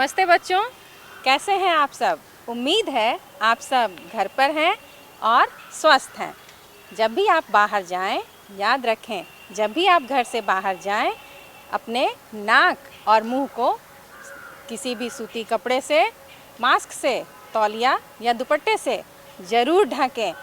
नमस्ते बच्चों, कैसे हैं आप सब। उम्मीद है आप सब घर पर हैं और स्वस्थ हैं। जब भी आप बाहर जाएं, याद रखें, जब भी आप घर से बाहर जाएं, अपने नाक और मुंह को किसी भी सूती कपड़े से, मास्क से, तौलिया या दुपट्टे से ज़रूर ढकें।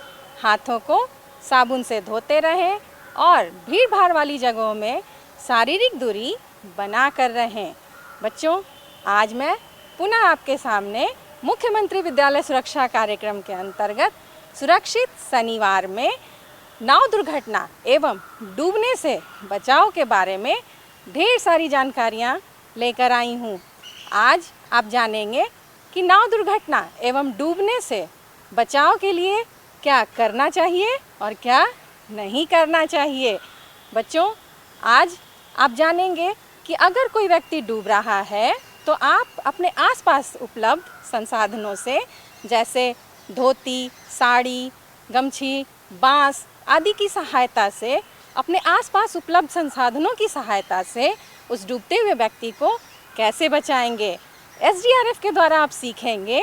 हाथों को साबुन से धोते रहें और भीड़ भाड़ वाली जगहों में शारीरिक दूरी बना कर रहें। बच्चों, आज मैं पुनः आपके सामने मुख्यमंत्री विद्यालय सुरक्षा कार्यक्रम के अंतर्गत सुरक्षित शनिवार में नाव दुर्घटना एवं डूबने से बचाव के बारे में ढेर सारी जानकारियाँ लेकर आई हूँ। आज आप जानेंगे कि नाव दुर्घटना एवं डूबने से बचाव के लिए क्या करना चाहिए और क्या नहीं करना चाहिए। बच्चों, आज आप जानेंगे कि अगर कोई व्यक्ति डूब रहा है तो आप अपने आसपास उपलब्ध संसाधनों से, जैसे धोती, साड़ी, गमछी, बांस आदि की सहायता से, अपने आसपास उपलब्ध संसाधनों की सहायता से उस डूबते हुए व्यक्ति को कैसे बचाएंगे। एसडीआरएफ के द्वारा आप सीखेंगे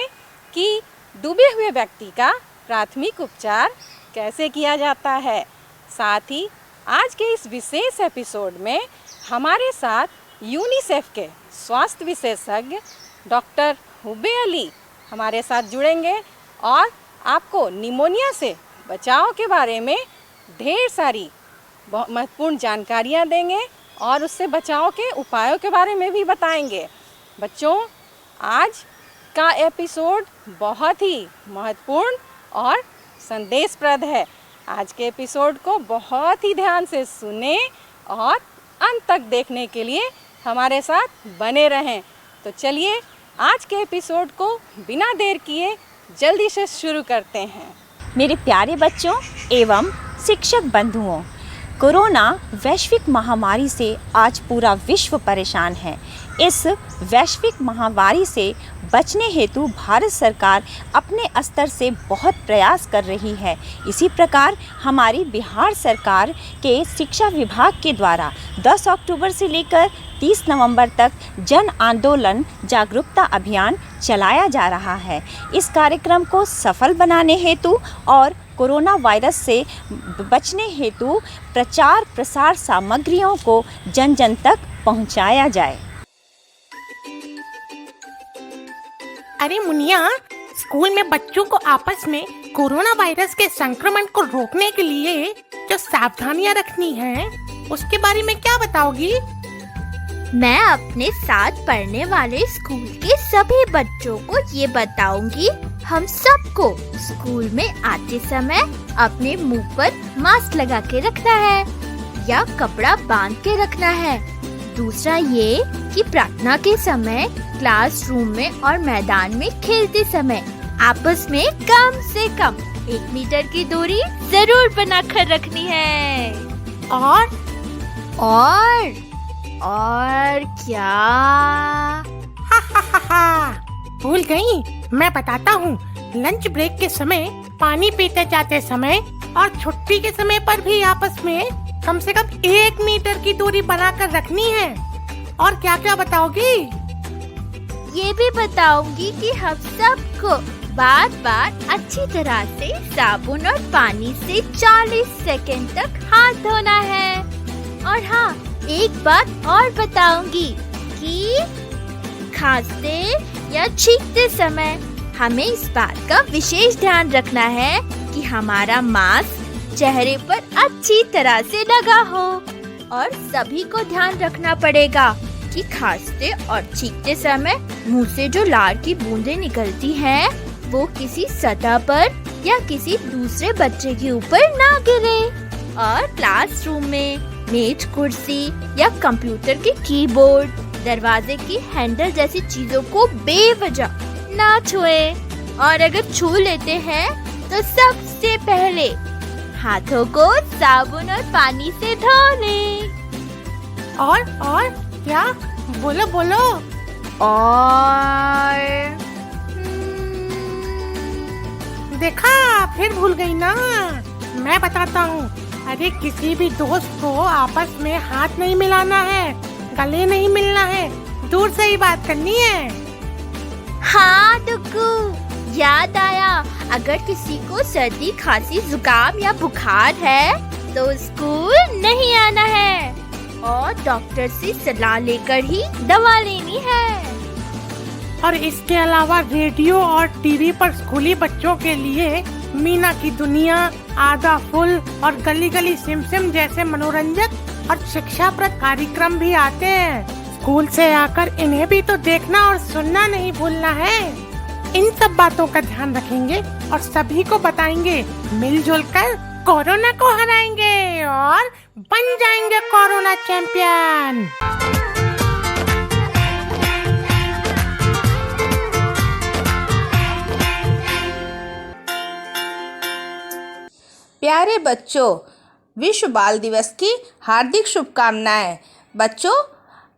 कि डूबे हुए व्यक्ति का प्राथमिक उपचार कैसे किया जाता है। साथ ही आज के इस विशेष एपिसोड में हमारे साथ यूनिसेफ के स्वास्थ्य विशेषज्ञ डॉक्टर हुब्बे अली हमारे साथ जुड़ेंगे और आपको निमोनिया से बचाव के बारे में ढेर सारी महत्वपूर्ण जानकारियाँ देंगे और उससे बचाव के उपायों के बारे में भी बताएंगे। बच्चों, आज का एपिसोड बहुत ही महत्वपूर्ण और संदेशप्रद है। आज के एपिसोड को बहुत ही ध्यान से सुने और अंत तक देखने के लिए हमारे साथ बने रहें। तो चलिए आज के एपिसोड को बिना देर किए जल्दी से शुरू करते हैं। मेरे प्यारे बच्चों एवं शिक्षक बंधुओं, कोरोना वैश्विक महामारी से आज पूरा विश्व परेशान है। इस वैश्विक महामारी से बचने हेतु भारत सरकार अपने स्तर से बहुत प्रयास कर रही है। इसी प्रकार हमारी बिहार सरकार के शिक्षा विभाग के द्वारा 10 अक्टूबर से लेकर 30 नवंबर तक जन आंदोलन जागरूकता अभियान चलाया जा रहा है। इस कार्यक्रम को सफल बनाने हेतु और कोरोना वायरस से बचने हेतु प्रचार प्रसार सामग्रियों को जन जन तक पहुंचाया जाए। अरे मुनिया, स्कूल में बच्चों को आपस में कोरोना वायरस के संक्रमण को रोकने के लिए जो सावधानियां रखनी है उसके बारे में क्या बताओगी? मैं अपने साथ पढ़ने वाले स्कूल के सभी बच्चों को ये बताऊंगी। हम सबको स्कूल में आते समय अपने मुंह पर मास्क लगा के रखना है या कपड़ा बांध के रखना है। दूसरा ये कि प्रार्थना के समय, क्लासरूम में और मैदान में खेलते समय आपस में कम से कम 1 मीटर की दूरी जरूर बनाकर रखनी है। और क्या? भूल गई, मैं बताता हूँ। लंच ब्रेक के समय, पानी पीते जाते समय और छुट्टी के समय पर भी आपस में कम से कम 1 मीटर की दूरी बनाकर रखनी है। और क्या क्या बताओगी? ये भी बताऊंगी कि हम सबको बार बार अच्छी तरह से साबुन और पानी से 40 सेकंड तक हाथ धोना है। और हाँ, एक बात और बताऊंगी कि खांसते या छींकते समय हमें इस बात का विशेष ध्यान रखना है कि हमारा मास्क चेहरे पर अच्छी तरह से लगा हो। और सभी को ध्यान रखना पड़ेगा कि खांसते और छींकते समय मुंह से जो लार की बूंदें निकलती हैं, वो किसी सतह पर या किसी दूसरे बच्चे के ऊपर ना गिरे। और क्लासरूम में मेज, कुर्सी या कंप्यूटर के कीबोर्ड, दरवाजे की हैंडल जैसी चीजों को बेवजह ना छुएं। और अगर छू लेते हैं तो सबसे पहले हाथों को साबुन और पानी से धो लें। और क्या? बोलो बोलो। और देखा, फिर भूल गई ना। मैं बताता हूँ। अरे किसी भी दोस्त को आपस में हाथ नहीं मिलाना है, गले नहीं मिलना है, दूर से ही बात करनी है। हाँ डुगू, याद आया। अगर किसी को सर्दी, खांसी, जुकाम या बुखार है तो स्कूल नहीं आना है और डॉक्टर से सलाह लेकर ही दवा लेनी है। और इसके अलावा रेडियो और टीवी पर स्कूली बच्चों के लिए मीना की दुनिया, आधा फुल और गली गली सिम सिम जैसे मनोरंजक और शिक्षाप्रद कार्यक्रम भी आते हैं। स्कूल से आकर इन्हें भी तो देखना और सुनना नहीं भूलना है। इन सब बातों का ध्यान रखेंगे और सभी को बताएंगे। मिलजुल कर कोरोना को हराएंगे और बन जाएंगे कोरोना चैंपियन। प्यारे बच्चों, विश्व बाल दिवस की हार्दिक शुभकामनाएं। बच्चों,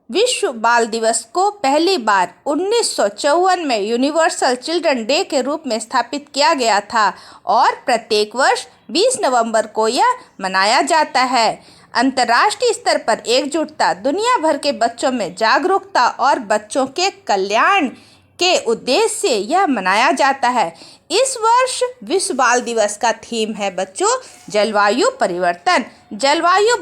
विश्व बाल दिवस को पहली बार 1954 में यूनिवर्सल चिल्ड्रन डे के रूप में स्थापित किया गया था और प्रत्येक वर्ष 20 नवंबर को यह मनाया जाता है। अंतर्राष्ट्रीय स्तर पर एकजुटता, दुनिया भर के बच्चों में जागरूकता और बच्चों के कल्याण के उद्देश्य से यह मनाया जाता है। इस वर्ष विश्व बाल दिवस का थीम है बच्चों जलवायु परिवर्तन। जलवायु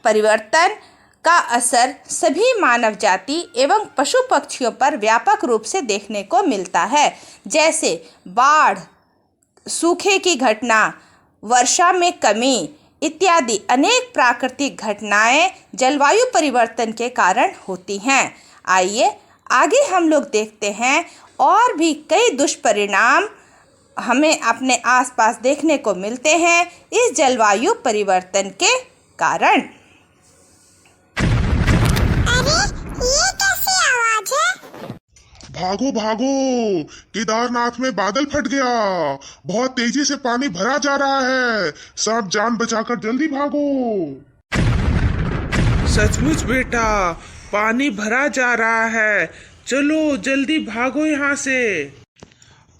परिवर्तन का असर सभी मानव जाति एवं पशु पक्षियों पर व्यापक रूप से देखने को मिलता है, जैसे बाढ़, सूखे की घटना, वर्षा में कमी इत्यादि अनेक प्राकृतिक घटनाएं जलवायु परिवर्तन के कारण होती हैं। आइए आगे हम लोग देखते हैं और भी कई दुष्परिणाम हमें अपने आसपास देखने को मिलते हैं इस जलवायु परिवर्तन के कारण। अरे ये कैसी आवाज है? भागो भागो, केदारनाथ में बादल फट गया। बहुत तेजी से पानी भरा जा रहा है। सब जान बचाकर जल्दी भागो। सचमुच बेटा, पानी भरा जा रहा है। चलो जल्दी भागो यहाँ से।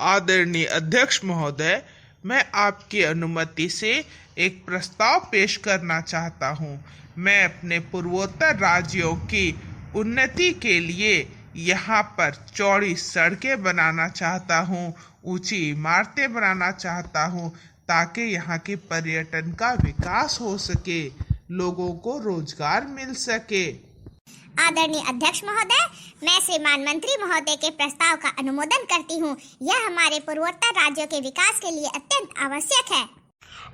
आदरणीय अध्यक्ष महोदय, मैं आपकी अनुमति से एक प्रस्ताव पेश करना चाहता हूँ। मैं अपने पूर्वोत्तर राज्यों की उन्नति के लिए यहाँ पर चौड़ी सड़कें बनाना चाहता हूँ, ऊंची इमारतें बनाना चाहता हूँ, ताकि यहाँ के पर्यटन का विकास हो सके, लोगों को रोजगार मिल सके। आदरणीय अध्यक्ष महोदय, मैं श्रीमान मंत्री महोदय के प्रस्ताव का अनुमोदन करती हूँ। यह हमारे पूर्वोत्तर राज्यों के विकास के लिए अत्यंत आवश्यक है।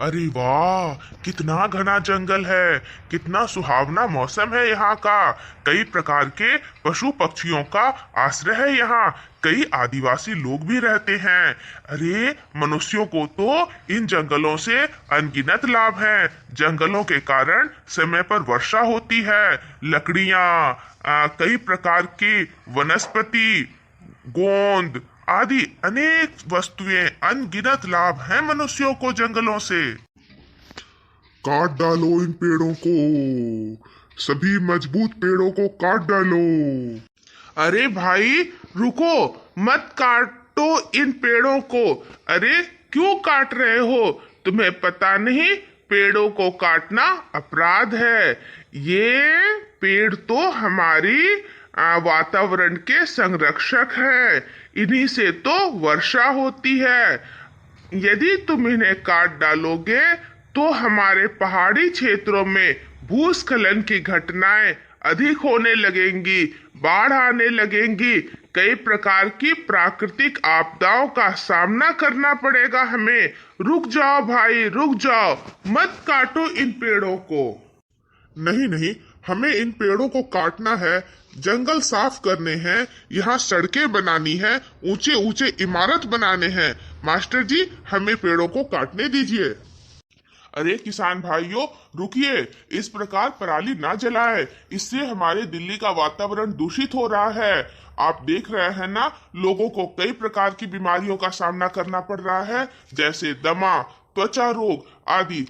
अरे वाह, कितना घना जंगल है, कितना सुहावना मौसम है यहाँ का। कई प्रकार के पशु पक्षियों का आश्रय है यहाँ। कई आदिवासी लोग भी रहते हैं। अरे मनुष्यों को तो इन जंगलों से अनगिनत लाभ हैं। जंगलों के कारण समय पर वर्षा होती है। लकड़ियाँ, कई प्रकार की वनस्पति, गोंद आदि अनेक वस्तुएं, अनगिनत लाभ हैं मनुष्यों को जंगलों से। काट डालो इन पेड़ों को, सभी मजबूत पेड़ों को काट डालो। अरे भाई रुको, मत काटो इन पेड़ों को। अरे क्यों काट रहे हो? तुम्हें पता नहीं पेड़ों को काटना अपराध है। ये पेड़ तो हमारी वातावरण के संरक्षक हैं। इन्हीं से तो वर्षा होती है। यदि तुम इन्हें काट डालोगे तो हमारे पहाड़ी क्षेत्रों में भूस्खलन की घटनाएं अधिक होने लगेंगी, बाढ़ आने लगेंगी, कई प्रकार की प्राकृतिक आपदाओं का सामना करना पड़ेगा हमें। रुक जाओ भाई, रुक जाओ, मत काटो इन पेड़ों को। नहीं नहीं, हमें इन पेड़ों को काटना है, जंगल साफ करने हैं, यहाँ सड़कें बनानी है, ऊंचे ऊंचे इमारत बनाने हैं। मास्टर जी, हमें पेड़ों को काटने दीजिए। अरे किसान भाइयों, रुकिए, इस प्रकार पराली ना जलाए, इससे हमारे दिल्ली का वातावरण दूषित हो रहा है। आप देख रहे हैं ना, लोगों को कई प्रकार की बीमारियों का सामना करना पड़ रहा है, जैसे दमा, त्वचा रोग आदि।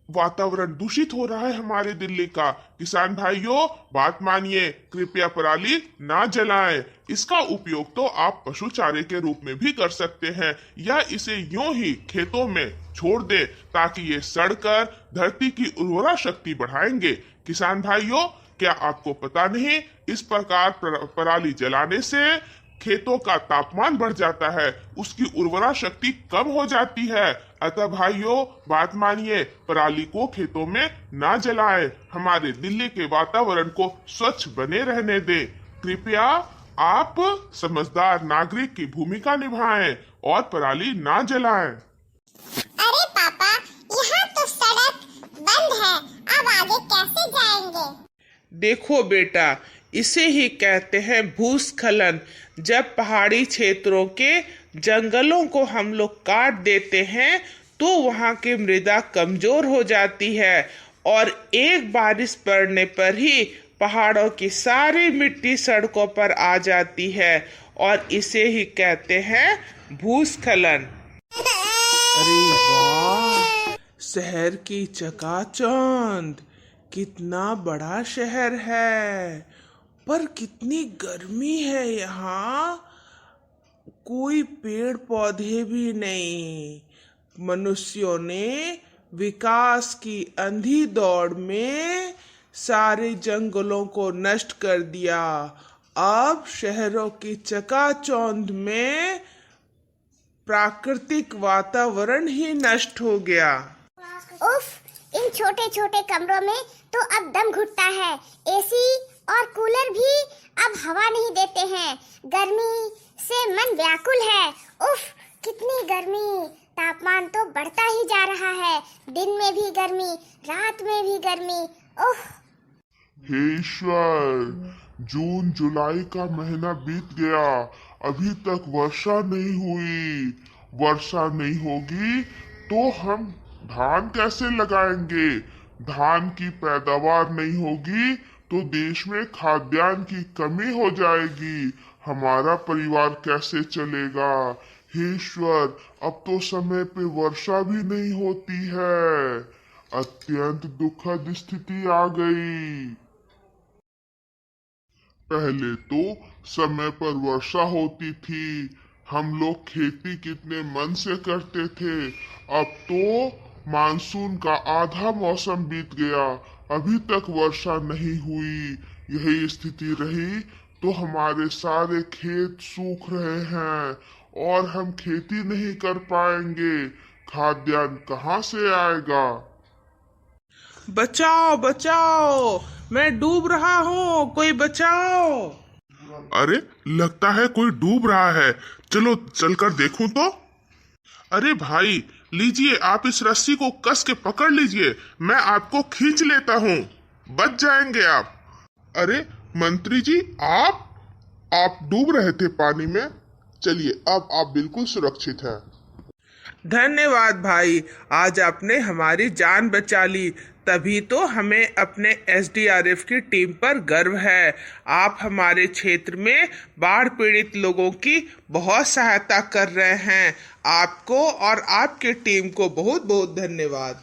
वातावरण दूषित हो रहा है हमारे दिल्ली का। किसान भाइयों, बात मानिए, कृपया पराली ना जलाएं। इसका उपयोग तो आप पशु चारे के रूप में भी कर सकते हैं, या इसे यूं ही खेतों में छोड़ दे, ताकि ये सड़कर धरती की उर्वरा शक्ति बढ़ाएंगे। किसान भाइयों, क्या आपको पता नहीं, इस प्रकार पराली जलाने से खेतों का तापमान बढ़ जाता है, उसकी उर्वरा शक्ति कम हो जाती है। अतः भाइयों, बात मानिए, पराली को खेतों में ना जलाएं, हमारे दिल्ली के वातावरण को स्वच्छ बने रहने दें। कृपया आप समझदार नागरिक की भूमिका निभाएं और पराली ना जलाएं। अरे पापा, यहाँ तो सड़क बंद है, अब आगे कैसे जाएंगे? देखो बेटा, इसे ही कहते हैं भूस्खलन। जब पहाड़ी क्षेत्रों के जंगलों को हम लोग काट देते हैं तो वहाँ की मृदा कमजोर हो जाती है और एक बारिश पड़ने पर ही पहाड़ों की सारी मिट्टी सड़कों पर आ जाती है और इसे ही कहते हैं भूस्खलन। अरे वाह, शहर की चकाचौंध, कितना बड़ा शहर है, पर कितनी गर्मी है यहाँ। कोई पेड़ पौधे भी नहीं। मनुष्यों ने विकास की अंधी दौड़ में सारे जंगलों को नष्ट कर दिया। अब शहरों की चकाचौंध में प्राकृतिक वातावरण ही नष्ट हो गया। उफ, इन छोटे छोटे कमरों में तो अब दम घुटता है। एसी और कूलर भी अब हवा नहीं देते हैं। गर्मी से मन व्याकुल है। उफ, कितनी गर्मी! तापमान तो बढ़ता ही जा रहा है। दिन में भी गर्मी, रात में भी गर्मी। उफ! हे ईश्वर, जून जुलाई का महीना बीत गया, अभी तक वर्षा नहीं हुई। वर्षा नहीं होगी तो हम धान कैसे लगाएंगे? धान की पैदावार नहीं होगी तो देश में खाद्यान्न की कमी हो जाएगी। हमारा परिवार कैसे चलेगा? हे ईश्वर, अब तो समय पे वर्षा भी नहीं होती है। अत्यंत दुखद स्थिति आ गई। पहले तो समय पर वर्षा होती थी, हम लोग खेती कितने मन से करते थे। अब तो मानसून का आधा मौसम बीत गया, अभी तक वर्षा नहीं हुई। यही स्थिति रही तो हमारे सारे खेत सूख रहे हैं और हम खेती नहीं कर पाएंगे। खाद्यान्न कहाँ से आएगा? बचाओ बचाओ, मैं डूब रहा हूँ, कोई बचाओ। अरे, लगता है कोई डूब रहा है, चलो चलकर देखूं तो। अरे भाई, लीजिए, आप इस रस्सी को कस के पकड़ लीजिए, मैं आपको खींच लेता हूँ, बच जाएंगे आप। अरे मंत्री जी, आप डूब रहे थे पानी में, चलिए अब आप बिल्कुल सुरक्षित हैं। धन्यवाद भाई, आज आपने हमारी जान बचा ली। तभी तो हमें अपने एसडीआरएफ की टीम पर गर्व है। आप हमारे क्षेत्र में बाढ़ पीड़ित लोगों की बहुत सहायता कर रहे हैं। आपको और आपके टीम को बहुत बहुत धन्यवाद।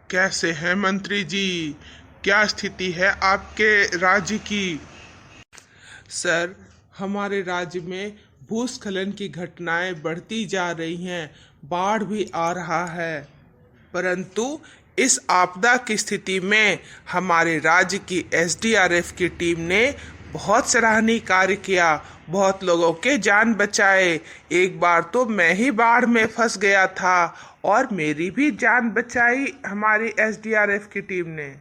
कैसे हैं मंत्री जी? क्या स्थिति है आपके राज्य की? सर, हमारे राज्य में भूस्खलन की घटनाएं बढ़ती जा रही हैं, बाढ़ भी आ रहा है, परंतु इस आपदा की स्थिति में हमारे राज्य की एसडीआरएफ की टीम ने बहुत सराहनीय कार्य किया, बहुत लोगों के जान बचाए। एक बार तो मैं ही बाढ़ में फंस गया था और मेरी भी जान बचाई हमारी एसडीआरएफ की टीम ने।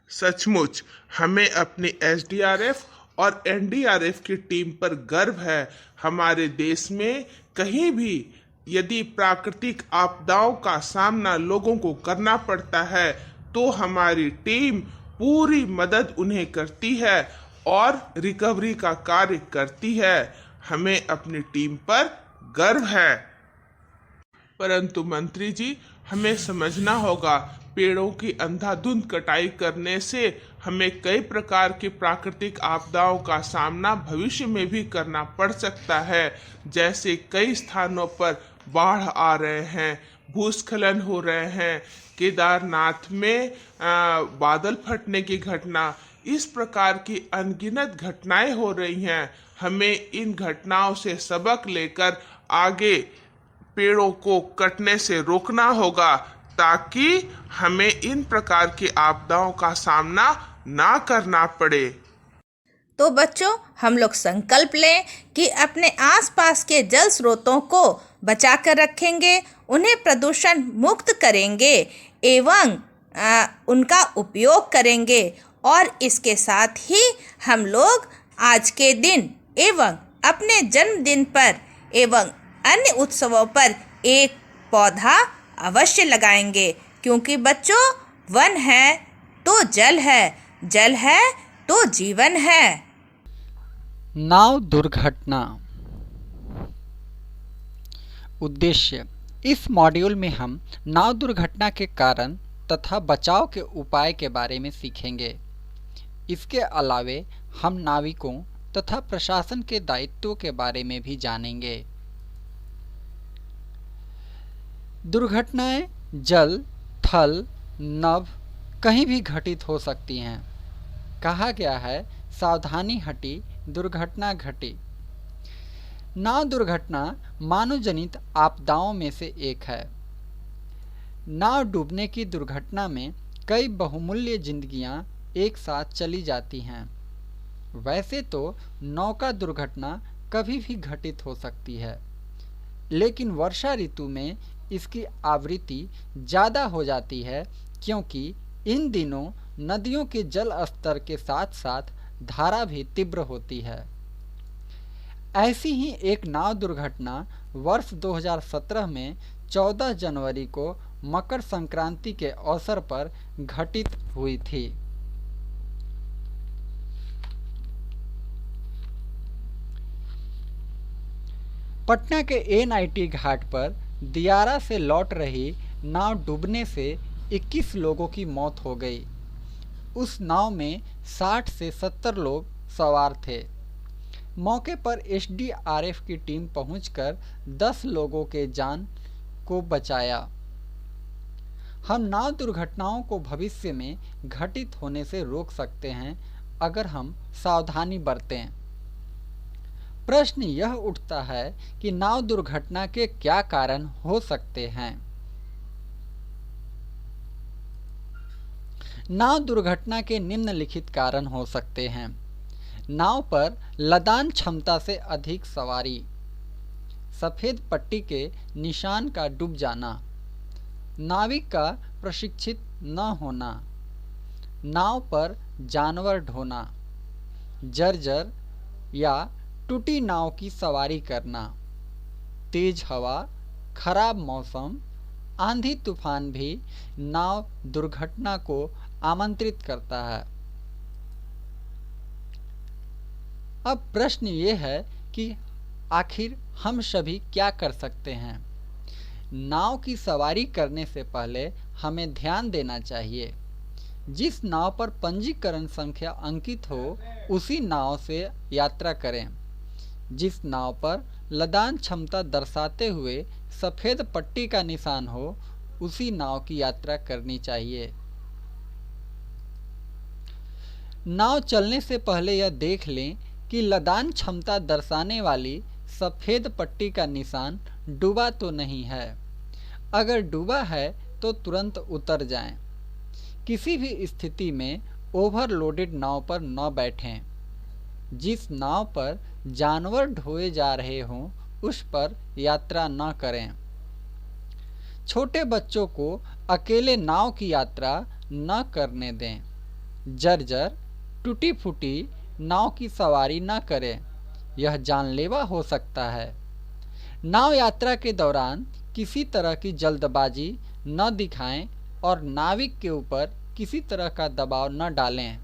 सचमुच हमें अपनी एसडीआरएफ और एनडीआरएफ की टीम पर गर्व है। हमारे देश में कहीं भी यदि प्राकृतिक आपदाओं का सामना लोगों को करना पड़ता है तो हमारी टीम पूरी मदद उन्हें करती है और रिकवरी का कार्य करती है। हमें अपनी टीम पर गर्व है। परंतु मंत्री जी, हमें समझना होगा, पेड़ों की अंधाधुंध कटाई करने से हमें कई प्रकार की प्राकृतिक आपदाओं का सामना भविष्य में भी करना पड़ सकता है। जैसे कई स्थानों पर बाढ़ आ रहे हैं, भूस्खलन हो रहे हैं, केदारनाथ में बादल फटने की घटना, इस प्रकार की अनगिनत घटनाएं हो रही हैं। हमें इन घटनाओं से सबक लेकर आगे पेड़ों को कटने से रोकना होगा ताकि हमें इन प्रकार की आपदाओं का सामना ना करना पड़े। तो बच्चों, हम लोग संकल्प लें कि अपने आसपास के जल स्रोतों को बचा कर रखेंगे, उन्हें प्रदूषण मुक्त करेंगे एवं उनका उपयोग करेंगे। और इसके साथ ही हम लोग आज के दिन एवं अपने जन्मदिन पर एवं अन्य उत्सवों पर एक पौधा अवश्य लगाएंगे, क्योंकि बच्चों, वन है तो जल है, जल है तो जीवन है। नाव दुर्घटना। उद्देश्य: इस मॉड्यूल में हम नाव दुर्घटना के कारण तथा बचाव के उपाय के बारे में सीखेंगे। इसके अलावे हम नाविकों तथा प्रशासन के दायित्वों के बारे में भी जानेंगे। दुर्घटनाएं जल, थल, नभ कहीं भी घटित हो सकती हैं। कहा गया है, सावधानी हटी दुर्घटना घटी। नाव दुर्घटना मानवजनित आपदाओं में से एक है। नाव डूबने की दुर्घटना में कई बहुमूल्य जिंदगियां एक साथ चली जाती हैं। वैसे तो नौका दुर्घटना कभी भी घटित हो सकती है, लेकिन वर्षा ऋतु में इसकी आवृत्ति ज़्यादा हो जाती है, क्योंकि इन दिनों नदियों के जल स्तर के साथ साथ धारा भी तीव्र होती है। ऐसी ही एक नाव दुर्घटना वर्ष 2017 में 14 जनवरी को मकर संक्रांति के अवसर पर घटित हुई थी। पटना के एनआईटी घाट पर दियारा से लौट रही नाव डूबने से 21 लोगों की मौत हो गई। उस नाव में 60 से 70 लोग सवार थे। मौके पर एसडीआरएफ की टीम पहुंचकर 10 लोगों के जान को बचाया। हम नाव दुर्घटनाओं को भविष्य में घटित होने से रोक सकते हैं अगर हम सावधानी बरतें। प्रश्न यह उठता है कि नाव दुर्घटना के क्या कारण हो सकते हैं। नाव दुर्घटना के निम्नलिखित कारण हो सकते हैं। नाव पर लदान क्षमता से अधिक सवारी, सफेद पट्टी के निशान का डूब जाना, नाविक का प्रशिक्षित न होना, नाव पर जानवर ढोना, जर्जर या टूटी नाव की सवारी करना, तेज हवा, खराब मौसम, आंधी तूफान भी नाव दुर्घटना को आमंत्रित करता है। अब प्रश्न ये है कि आखिर हम सभी क्या कर सकते हैं। नाव की सवारी करने से पहले हमें ध्यान देना चाहिए। जिस नाव पर पंजीकरण संख्या अंकित हो उसी नाव से यात्रा करें। जिस नाव पर लदान क्षमता दर्शाते हुए सफ़ेद पट्टी का निशान हो उसी नाव की यात्रा करनी चाहिए। नाव चलने से पहले यह देख लें कि लदान क्षमता दर्शाने वाली सफ़ेद पट्टी का निशान डूबा तो नहीं है। अगर डूबा है तो तुरंत उतर जाएं। किसी भी स्थिति में ओवरलोडेड नाव पर न बैठें। जिस नाव पर जानवर ढोए जा रहे हों उस पर यात्रा न करें। छोटे बच्चों को अकेले नाव की यात्रा न करने दें। जर्जर, टूटी फूटी नाव की सवारी न करें, यह जानलेवा हो सकता है। नाव यात्रा के दौरान किसी तरह की जल्दबाजी न दिखाएं और नाविक के ऊपर किसी तरह का दबाव न डालें।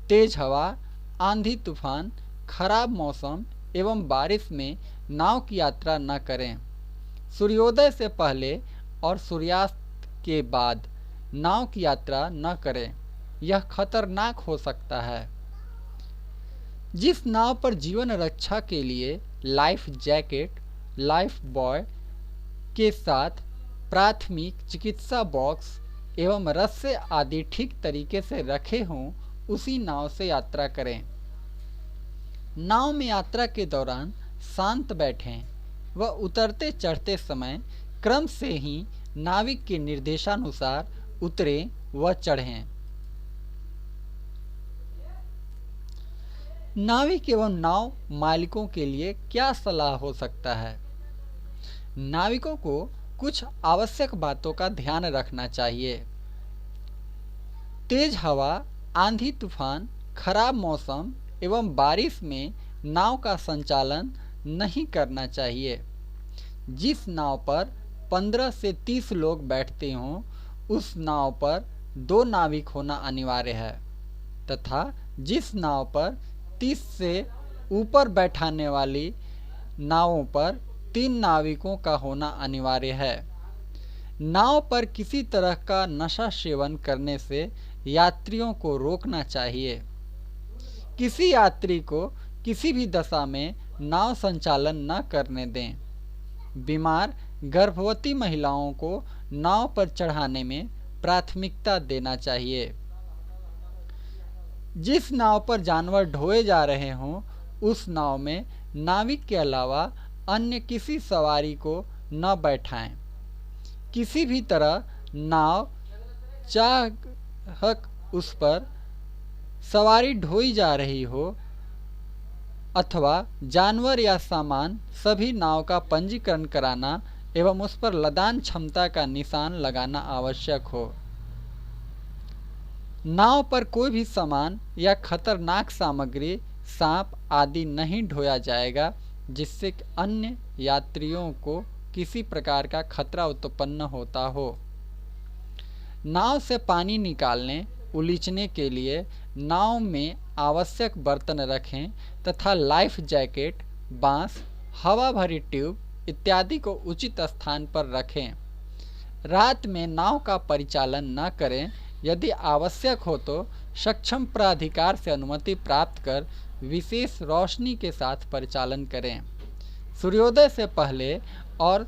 तेज हवा, आंधी तूफान, खराब मौसम एवं बारिश में नाव की यात्रा न करें। सूर्योदय से पहले और सूर्यास्त के बाद नाव की यात्रा न करें, यह खतरनाक हो सकता है। जिस नाव पर जीवन रक्षा के लिए लाइफ जैकेट, लाइफ बॉय के साथ प्राथमिक चिकित्सा बॉक्स एवं रस्से आदि ठीक तरीके से रखे हों उसी नाव से यात्रा करें। नाव में यात्रा के दौरान शांत बैठें व उतरते चढ़ते समय क्रम से ही नाविक के निर्देशानुसार उतरें व चढ़ें। नाविक एवं नाव मालिकों के लिए क्या सलाह हो सकता है? नाविकों को कुछ आवश्यक बातों का ध्यान रखना चाहिए। तेज हवा, आंधी तूफान, खराब मौसम एवं बारिश में नाव का संचालन नहीं करना चाहिए। जिस नाव पर 15 से 30 लोग बैठते हों, उस नाव पर 2 नाविक होना अनिवार्य है तथा जिस नाव पर 30 से ऊपर बैठाने वाली नावों पर 3 नाविकों का होना अनिवार्य है। नाव पर किसी तरह का नशा सेवन करने से यात्रियों को रोकना चाहिए। किसी यात्री को किसी भी दशा में नाव संचालन न करने दें। बीमार गर्भवती महिलाओं को नाव पर चढ़ाने में प्राथमिकता देना चाहिए। जिस नाव पर जानवर ढोए जा रहे हों, उस नाव में नाविक के अलावा अन्य किसी सवारी को न बैठाएं। किसी भी तरह नाव चाहे उस पर सवारी ढोई जा रही हो अथवा जानवर या सामान, सभी नाव का पंजीकरण कराना एवं उस पर लदान क्षमता का निशान लगाना आवश्यक हो। नाव पर कोई भी सामान या खतरनाक सामग्री, सांप आदि नहीं ढोया जाएगा जिससे अन्य यात्रियों को किसी प्रकार का खतरा उत्पन्न होता हो। नाव से पानी निकालने उलीचने के लिए नाव में आवश्यक बर्तन रखें तथा लाइफ जैकेट, बांस, हवा भरी ट्यूब इत्यादि को उचित स्थान पर रखें। रात में नाव का परिचालन न करें। यदि आवश्यक हो तो सक्षम प्राधिकार से अनुमति प्राप्त कर विशेष रोशनी के साथ परिचालन करें। सूर्योदय से पहले और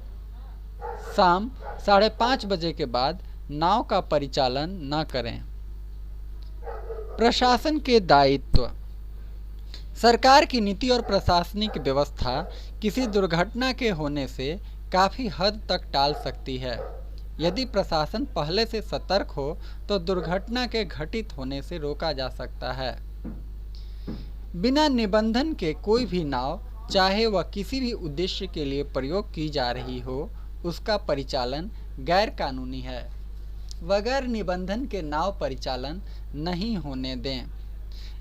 शाम 5:30 बजे के बाद नाव का परिचालन न करें। प्रशासन के दायित्व। सरकार की नीति और प्रशासनिक व्यवस्था किसी दुर्घटना के होने से काफ़ी हद तक टाल सकती है। यदि प्रशासन पहले से सतर्क हो तो दुर्घटना के घटित होने से रोका जा सकता है। बिना निबंधन के कोई भी नाव, चाहे वह किसी भी उद्देश्य के लिए प्रयोग की जा रही हो, उसका परिचालन गैर कानूनी है। बगैर निबंधन के नाव परिचालन नहीं होने दें।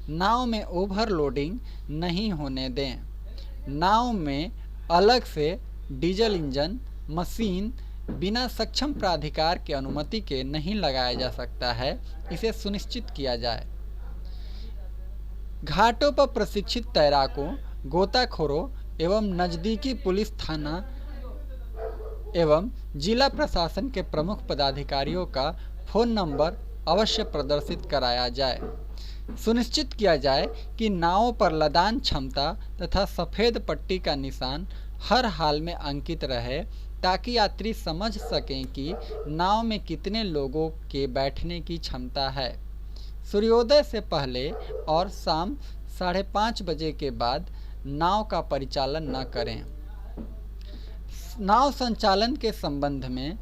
नाव में ओवरलोडिंग नहीं होने दें। नाव में अलग से डीजल इंजन, मशीन बिना सक्षम प्राधिकार की अनुमति के नहीं लगाया जा सकता है। इसे सुनिश्चित किया जाए। घाटों पर प्रशिक्षित तैराकों, गोताखोरों एवं नज़दीकी पुलिस थाना एवं जिला प्रशासन के प्रमुख पदाधिकारियों का फ़ोन नंबर अवश्य प्रदर्शित कराया जाए। सुनिश्चित किया जाए कि नावों पर लदान क्षमता तथा सफ़ेद पट्टी का निशान हर हाल में अंकित रहे ताकि यात्री समझ सकें कि नाव में कितने लोगों के बैठने की क्षमता है। सूर्योदय से पहले और शाम 5:30 बजे के बाद नाव का परिचालन न करें। नाव संचालन के संबंध में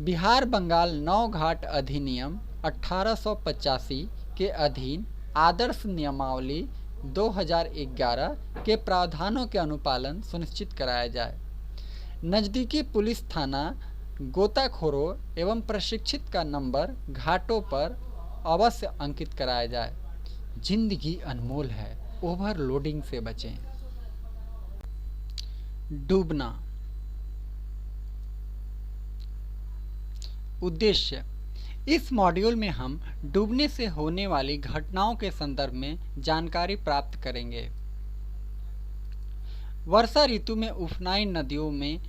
बिहार बंगाल नौ घाट अधिनियम 1885 के अधीन आदर्श नियमावली 2011 के प्रावधानों के अनुपालन सुनिश्चित कराया जाए। नज़दीकी पुलिस थाना, गोताखोरों एवं प्रशिक्षित का नंबर घाटों पर अवश्य अंकित कराया जाए। जिंदगी अनमोल है, ओवरलोडिंग से बचें। डूबना। उद्देश्य। इस मॉड्यूल में हम डूबने से होने वाली घटनाओं के संदर्भ में जानकारी प्राप्त करेंगे। वर्षा ऋतु में उफनाई नदियों में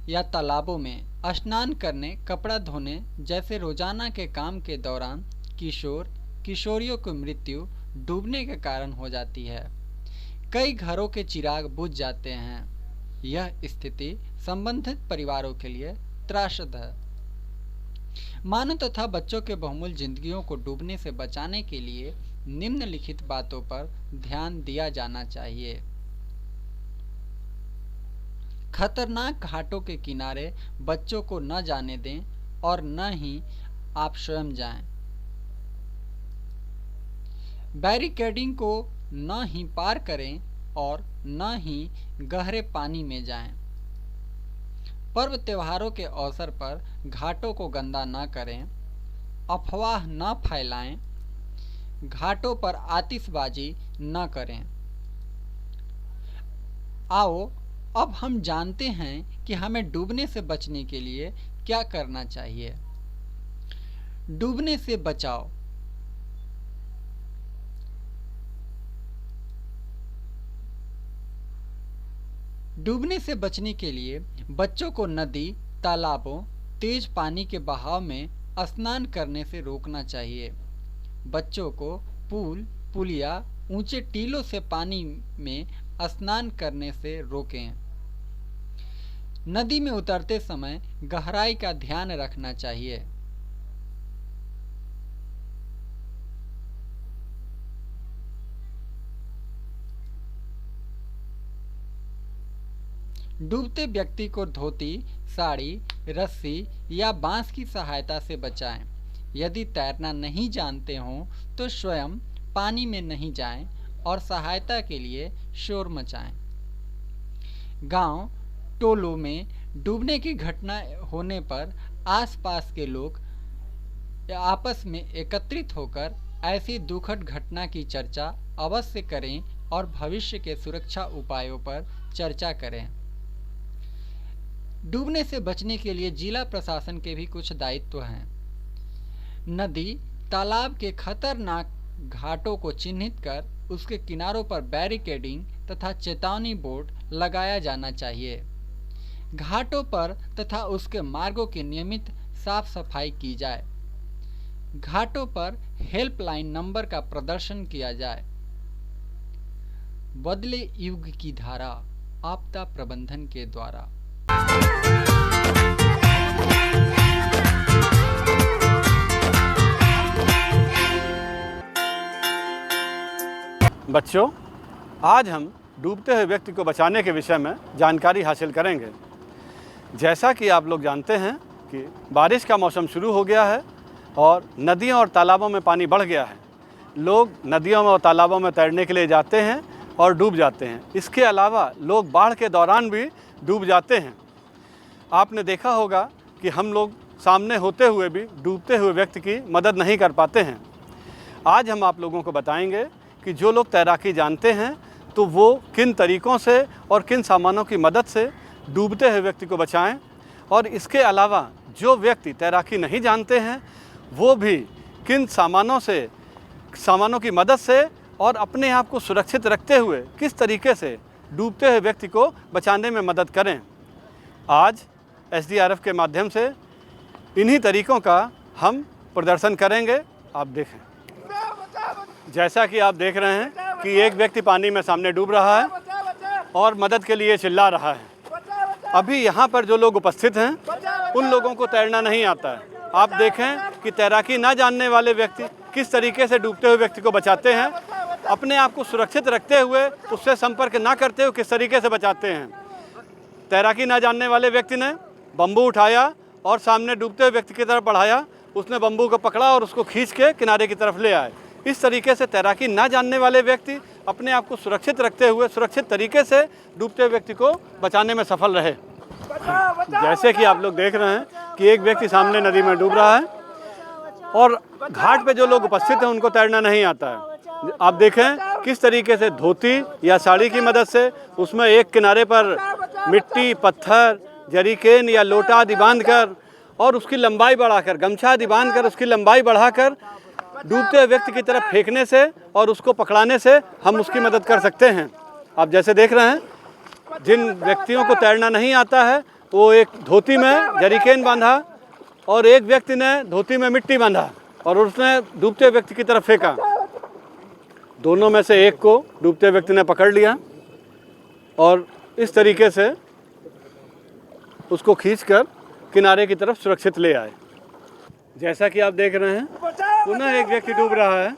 या तालाबों में स्नान करने, कपड़ा धोने जैसे रोजाना के काम के दौरान किशोरियों की मृत्यु डूबने के कारण हो जाती है। कई घरों के चिराग बुझ जाते हैं। यह स्थिति संबंधित परिवारों के लिए त्रासद है। मानव तथा बच्चों के बहुमूल्य जिंदगियों को डूबने से बचाने के लिए निम्नलिखित बातों पर ध्यान दिया जाना चाहिए। खतरनाक घाटों के किनारे बच्चों को न जाने दें और न ही आप स्वयं जाएं। बैरिकेडिंग को न ही पार करें और न ही गहरे पानी में जाएं। पर्व त्योहारों के अवसर पर घाटों को गंदा न करें, अफवाह न फैलाएं, घाटों पर आतिशबाजी न करें। आओ अब हम जानते हैं कि हमें डूबने से बचने के लिए क्या करना चाहिए। डूबने से बचाओ। डूबने से बचने के लिए बच्चों को नदी, तालाबों, तेज पानी के बहाव में स्नान करने से रोकना चाहिए। बच्चों को पूल, पुलिया, ऊंचे टीलों से पानी में स्नान करने से रोकें। नदी में उतरते समय गहराई का ध्यान रखना चाहिए। डूबते व्यक्ति को धोती, साड़ी, रस्सी या बांस की सहायता से बचाएं। यदि तैरना नहीं जानते हों तो स्वयं पानी में नहीं जाएं और सहायता के लिए शोर मचाएं। गांव, टोलों में डूबने की घटना होने पर आसपास के लोग आपस में एकत्रित होकर ऐसी दुखद घटना की चर्चा अवश्य करें और भविष्य के सुरक्षा उपायों पर चर्चा करें। डूबने से बचने के लिए जिला प्रशासन के भी कुछ दायित्व हैं। नदी, तालाब के खतरनाक घाटों को चिन्हित कर उसके किनारों पर बैरिकेडिंग तथा चेतावनी बोर्ड लगाया जाना चाहिए। घाटों पर तथा उसके मार्गों की नियमित साफ सफाई की जाए। घाटों पर हेल्पलाइन नंबर का प्रदर्शन किया जाए। बदले युग की धारा, आपदा प्रबंधन के द्वारा। बच्चों, आज हम डूबते हुए व्यक्ति को बचाने के विषय में जानकारी हासिल करेंगे। जैसा कि आप लोग जानते हैं कि बारिश का मौसम शुरू हो गया है और नदियों और तालाबों में पानी बढ़ गया है। लोग नदियों में और तालाबों में तैरने के लिए जाते हैं और डूब जाते हैं। इसके अलावा लोग बाढ़ के दौरान भी डूब जाते हैं। आपने देखा होगा कि हम लोग सामने होते हुए भी डूबते हुए व्यक्ति की मदद नहीं कर पाते हैं। आज हम आप लोगों को बताएंगे कि जो लोग तैराकी जानते हैं तो वो किन तरीक़ों से और किन सामानों की मदद से डूबते हुए व्यक्ति को बचाएं, और इसके अलावा जो व्यक्ति तैराकी नहीं जानते हैं वो भी किन सामानों की मदद से और अपने आप को सुरक्षित रखते हुए किस तरीके से डूबते हुए व्यक्ति को बचाने में मदद करें। आज SDRF के माध्यम से इन्हीं तरीक़ों का हम प्रदर्शन करेंगे। आप देखें, जैसा कि आप देख रहे हैं कि एक व्यक्ति पानी में सामने डूब रहा है और मदद के लिए चिल्ला रहा है। अभी यहाँ पर जो लोग उपस्थित हैं उन लोगों को तैरना नहीं आता है। आप देखें कि तैराकी ना जानने वाले व्यक्ति किस तरीके से डूबते हुए व्यक्ति को बचाते हैं, अपने आप को सुरक्षित रखते हुए उससे संपर्क ना करते हुए किस तरीके से बचाते हैं। तैराकी ना जानने वाले व्यक्ति ने बम्बू उठाया और सामने डूबते हुए व्यक्ति की तरफ बढ़ाया। उसने बम्बू को पकड़ा और उसको खींच के किनारे की तरफ ले आए। इस तरीके से तैराकी ना जानने वाले व्यक्ति अपने आप को सुरक्षित रखते हुए सुरक्षित तरीके से डूबते हुए व्यक्ति को बचाने में सफल रहे। जैसे कि आप लोग देख रहे हैं कि एक व्यक्ति सामने नदी में डूब रहा है और घाट पे जो लोग उपस्थित हैं उनको तैरना नहीं आता है। आप देखें किस तरीके से धोती या साड़ी की मदद से उसमें एक किनारे पर मिट्टी, पत्थर, जरीकेन या लोटा आदि बांधकर और उसकी लंबाई बढ़ाकर, गमछा आदि बांधकर उसकी लंबाई बढ़ाकर डूबते हुए व्यक्ति की तरफ फेंकने से और उसको पकड़ाने से हम उसकी मदद कर सकते हैं। आप जैसे देख रहे हैं, जिन व्यक्तियों को तैरना नहीं आता है वो एक धोती में जरीकेन बांधा और एक व्यक्ति ने धोती में मिट्टी बांधा और उसने डूबते हुए व्यक्ति की तरफ फेंका। दोनों में से एक को डूबते हुए व्यक्ति ने पकड़ लिया और इस तरीके से उसको खींचकर किनारे की तरफ सुरक्षित ले आए। जैसा कि आप देख रहे हैं, पुनः एक व्यक्ति डूब रहा है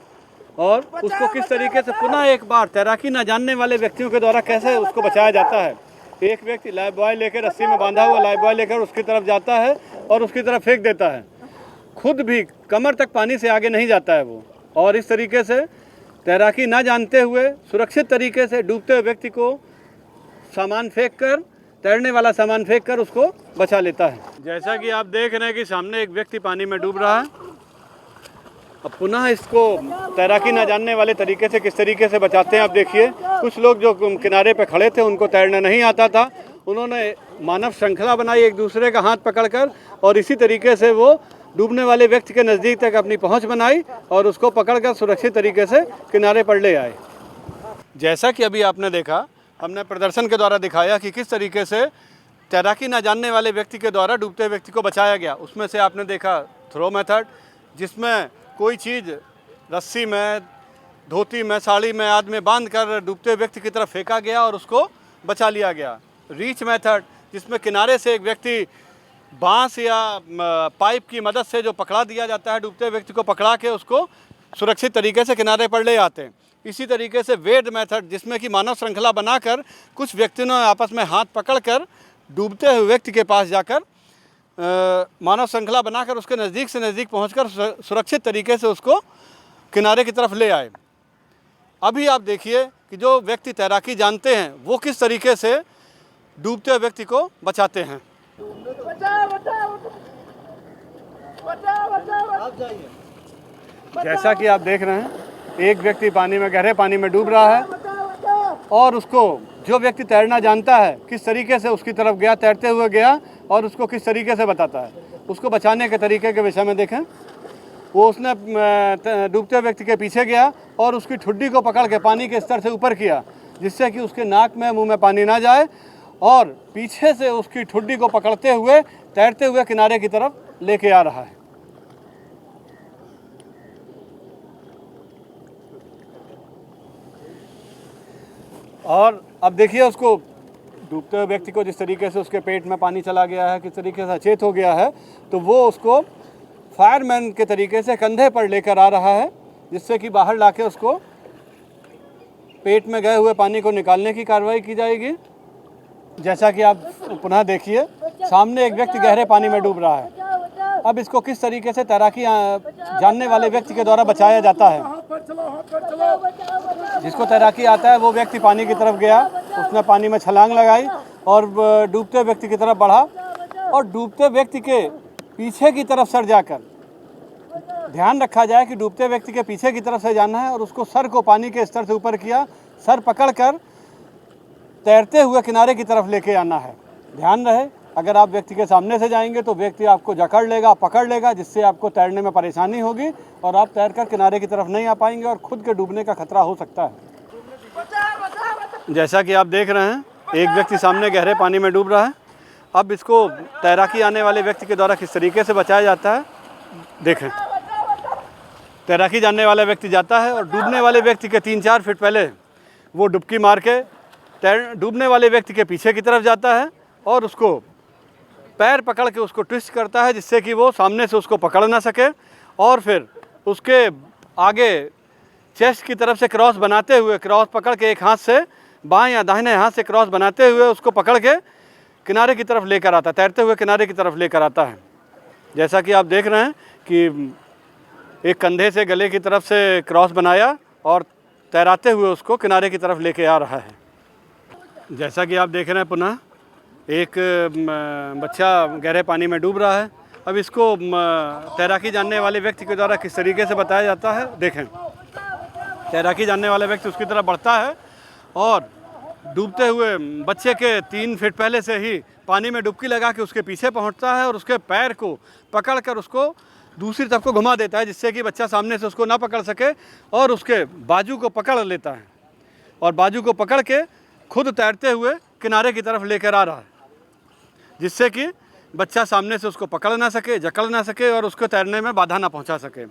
और उसको किस तरीके से पुनः एक बार तैराकी न जानने वाले व्यक्तियों के द्वारा कैसे उसको बचाया जाता है। एक व्यक्ति लाइफ बॉय लेकर, रस्सी में बांधा हुआ लाइफ बॉय लेकर उसकी तरफ जाता है और उसकी तरफ फेंक देता है। खुद भी कमर तक पानी से आगे नहीं जाता है वो, और इस तरीके से तैराकी ना जानते हुए सुरक्षित तरीके से डूबते हुए व्यक्ति को सामान फेंक कर, तैरने वाला सामान फेंक कर उसको बचा लेता है। जैसा कि आप देख रहे हैं कि सामने एक व्यक्ति पानी में डूब रहा है। अब पुनः इसको तैराकी ना जानने वाले तरीके से किस तरीके से बचाते हैं आप देखिए। कुछ लोग जो किनारे पे खड़े थे उनको तैरना नहीं आता था, उन्होंने मानव श्रृंखला बनाई एक दूसरे का हाथ पकड़कर, और इसी तरीके से वो डूबने वाले व्यक्ति के नज़दीक तक अपनी पहुंच बनाई और उसको पकड़कर सुरक्षित तरीके से किनारे पर ले आए। जैसा कि अभी आपने देखा, हमने प्रदर्शन के द्वारा दिखाया कि किस तरीके से तैराकी ना जानने वाले व्यक्ति के द्वारा डूबते व्यक्ति को बचाया गया। उसमें से आपने देखा थ्रो मेथड, जिसमें कोई चीज़ रस्सी में, धोती में, साड़ी में आदि में बांध कर डूबते व्यक्ति की तरफ फेंका गया और उसको बचा लिया गया। रीच मेथड, जिसमें किनारे से एक व्यक्ति बांस या पाइप की मदद से जो पकड़ा दिया जाता है, डूबते व्यक्ति को पकड़ा के उसको सुरक्षित तरीके से किनारे पर ले आते हैं। इसी तरीके से वेड मेथड, जिसमें कि मानव श्रृंखला बनाकर कुछ व्यक्तियों ने आपस में हाथ पकड़कर डूबते हुए व्यक्ति के पास जाकर मानव श्रृंखला बनाकर उसके नज़दीक से नज़दीक पहुंचकर सुरक्षित तरीके से उसको किनारे की तरफ ले आए। अभी आप देखिए कि जो व्यक्ति तैराकी जानते हैं वो किस तरीके से डूबते हुए व्यक्ति को बचाते हैं। जैसा कि आप देख रहे हैं, एक व्यक्ति पानी में, गहरे पानी में डूब रहा है और उसको जो व्यक्ति तैरना जानता है किस तरीके से उसकी तरफ गया, तैरते हुए गया और उसको किस तरीके से बताता है। उसको बचाने के तरीके के विषय में देखें, वो उसने डूबते हुए व्यक्ति के पीछे गया और उसकी ठुड्डी को पकड़ के पानी के स्तर से ऊपर किया, जिससे कि उसके नाक में, मुंह में पानी ना जाए, और पीछे से उसकी ठुड्डी को पकड़ते हुए तैरते हुए किनारे की तरफ लेके आ रहा है। और अब देखिए उसको डूबते हुए व्यक्ति को जिस तरीके से उसके पेट में पानी चला गया है, किस तरीके से अचेत हो गया है, तो वो उसको फायरमैन के तरीके से कंधे पर लेकर आ रहा है, जिससे कि बाहर लाके उसको पेट में गए हुए पानी को निकालने की कार्रवाई की जाएगी। जैसा कि आप पुनः देखिए, सामने एक व्यक्ति गहरे पानी में डूब रहा है। अब इसको किस तरीके से तैराकी जानने वाले व्यक्ति के द्वारा बचाया जाता है। जिसको तैराकी आता है वो व्यक्ति पानी की तरफ गया, उसने पानी में छलांग लगाई और डूबते व्यक्ति की तरफ बढ़ा, और डूबते व्यक्ति के पीछे की तरफ सर जाकर, ध्यान रखा जाए कि डूबते व्यक्ति के पीछे की तरफ से जाना है, और उसको सर को पानी के स्तर से ऊपर किया, सर पकड़कर तैरते हुए किनारे की तरफ लेके आना है। ध्यान रहे, अगर आप व्यक्ति के सामने से जाएंगे तो व्यक्ति आपको जकड़ लेगा, पकड़ लेगा, जिससे आपको तैरने में परेशानी होगी और आप तैरकर किनारे की तरफ नहीं आ पाएंगे और खुद के डूबने का खतरा हो सकता है। जैसा कि आप देख रहे हैं, एक व्यक्ति सामने गहरे पानी में डूब रहा है। अब इसको तैराकी आने वाले व्यक्ति के द्वारा किस तरीके से बचाया जाता है देखें। तैराकी जानने वाला व्यक्ति जाता है और डूबने वाले व्यक्ति के 3-4 फीट पहले वो डुबकी मार के डूबने वाले व्यक्ति के पीछे की तरफ जाता है और उसको पैर पकड़ के उसको ट्विस्ट करता है, जिससे कि वो सामने से उसको पकड़ ना सके, और फिर उसके आगे चेस्ट की तरफ से क्रॉस बनाते हुए, क्रॉस पकड़ के एक हाथ से, बाएं या दाहिने हाथ से क्रॉस बनाते हुए उसको पकड़ के किनारे की तरफ लेकर आता है, तैरते हुए किनारे की तरफ लेकर आता है। जैसा कि आप देख रहे हैं कि एक कंधे से गले की तरफ से क्रॉस बनाया और तैराते हुए उसको किनारे की तरफ लेके आ रहा है। जैसा कि आप देख रहे हैं, पुनः एक बच्चा गहरे पानी में डूब रहा है। अब इसको तैराकी जानने वाले व्यक्ति के द्वारा किस तरीके से बताया जाता है देखें। तैराकी जानने वाला व्यक्ति उसकी तरफ बढ़ता है और डूबते हुए बच्चे के 3 फीट पहले से ही पानी में डुबकी लगा के उसके पीछे पहुंचता है और उसके पैर को पकड़कर उसको दूसरी तरफ को घुमा देता है, जिससे कि बच्चा सामने से उसको ना पकड़ सके, और उसके बाजू को पकड़ लेता है और बाजू को पकड़ के खुद तैरते हुए किनारे की तरफ लेकर आ रहा है, जिससे कि बच्चा सामने से उसको पकड़ ना सके, जकड़ ना सके और उसको तैरने में बाधा ना पहुंचा सके।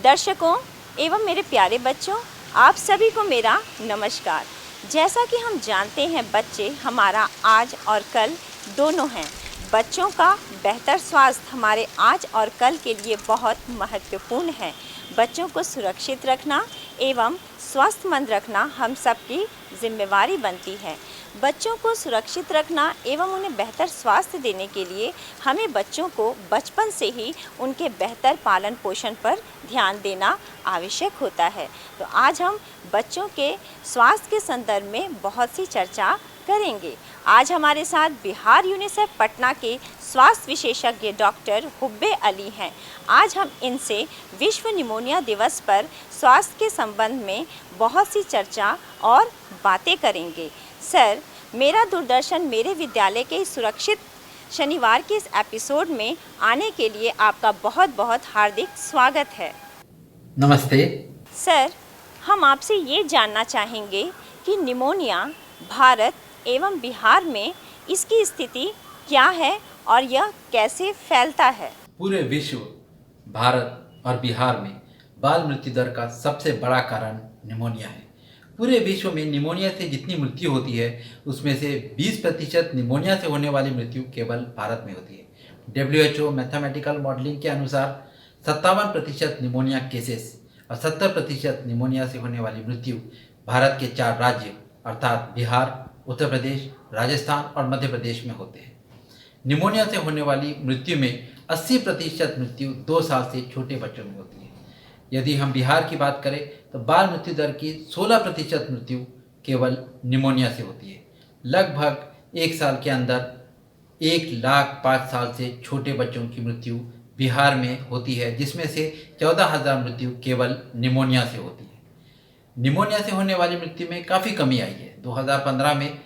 दर्शकों एवं मेरे प्यारे बच्चों, आप सभी को मेरा नमस्कार। जैसा कि हम जानते हैं, बच्चे हमारा आज और कल दोनों हैं। बच्चों का बेहतर स्वास्थ्य हमारे आज और कल के लिए बहुत महत्वपूर्ण है। बच्चों को सुरक्षित रखना एवं स्वस्थमंद रखना हम सबकी जिम्मेवारी बनती है। बच्चों को सुरक्षित रखना एवं उन्हें बेहतर स्वास्थ्य देने के लिए हमें बच्चों को बचपन से ही उनके बेहतर पालन पोषण पर ध्यान देना आवश्यक होता है। तो आज हम बच्चों के स्वास्थ्य के संदर्भ में बहुत सी चर्चा करेंगे। आज हमारे साथ बिहार यूनिसेफ पटना के स्वास्थ्य विशेषज्ञ डॉक्टर हुब्बे अली हैं। आज हम इनसे विश्व निमोनिया दिवस पर स्वास्थ्य के संबंध में बहुत सी चर्चा और बातें करेंगे। सर, मेरा दूरदर्शन मेरे विद्यालय के सुरक्षित शनिवार के इस एपिसोड में आने के लिए आपका बहुत बहुत हार्दिक स्वागत है। नमस्ते सर, हम आपसे ये जानना चाहेंगे कि निमोनिया भारत एवं बिहार में इसकी स्थिति क्या है और यह कैसे फैलता है? पूरे विश्व, भारत और बिहार में बाल मृत्यु दर का सबसे बड़ा कारण निमोनिया है। पूरे विश्व में निमोनिया से जितनी मृत्यु होती है उसमें से 20% निमोनिया से होने वाली मृत्यु केवल भारत में होती है। WHO मैथमेटिकल मॉडलिंग के अनुसार 57% निमोनिया केसेस और 70% निमोनिया से होने वाली मृत्यु भारत के 4 राज्य अर्थात बिहार, उत्तर प्रदेश, राजस्थान और मध्य प्रदेश में होते हैं। निमोनिया से होने वाली मृत्यु में 80% मृत्यु 2 साल से छोटे बच्चों में होती है। यदि हम बिहार की बात करें तो बाल मृत्यु दर की 16% मृत्यु केवल निमोनिया से होती है। लगभग 1 साल के अंदर 1,05,000 साल से छोटे बच्चों की मृत्यु बिहार में होती है, जिसमें से 14,000 मृत्यु केवल निमोनिया से होती है। निमोनिया से होने वाली मृत्यु में काफ़ी कमी आई है। 2015 में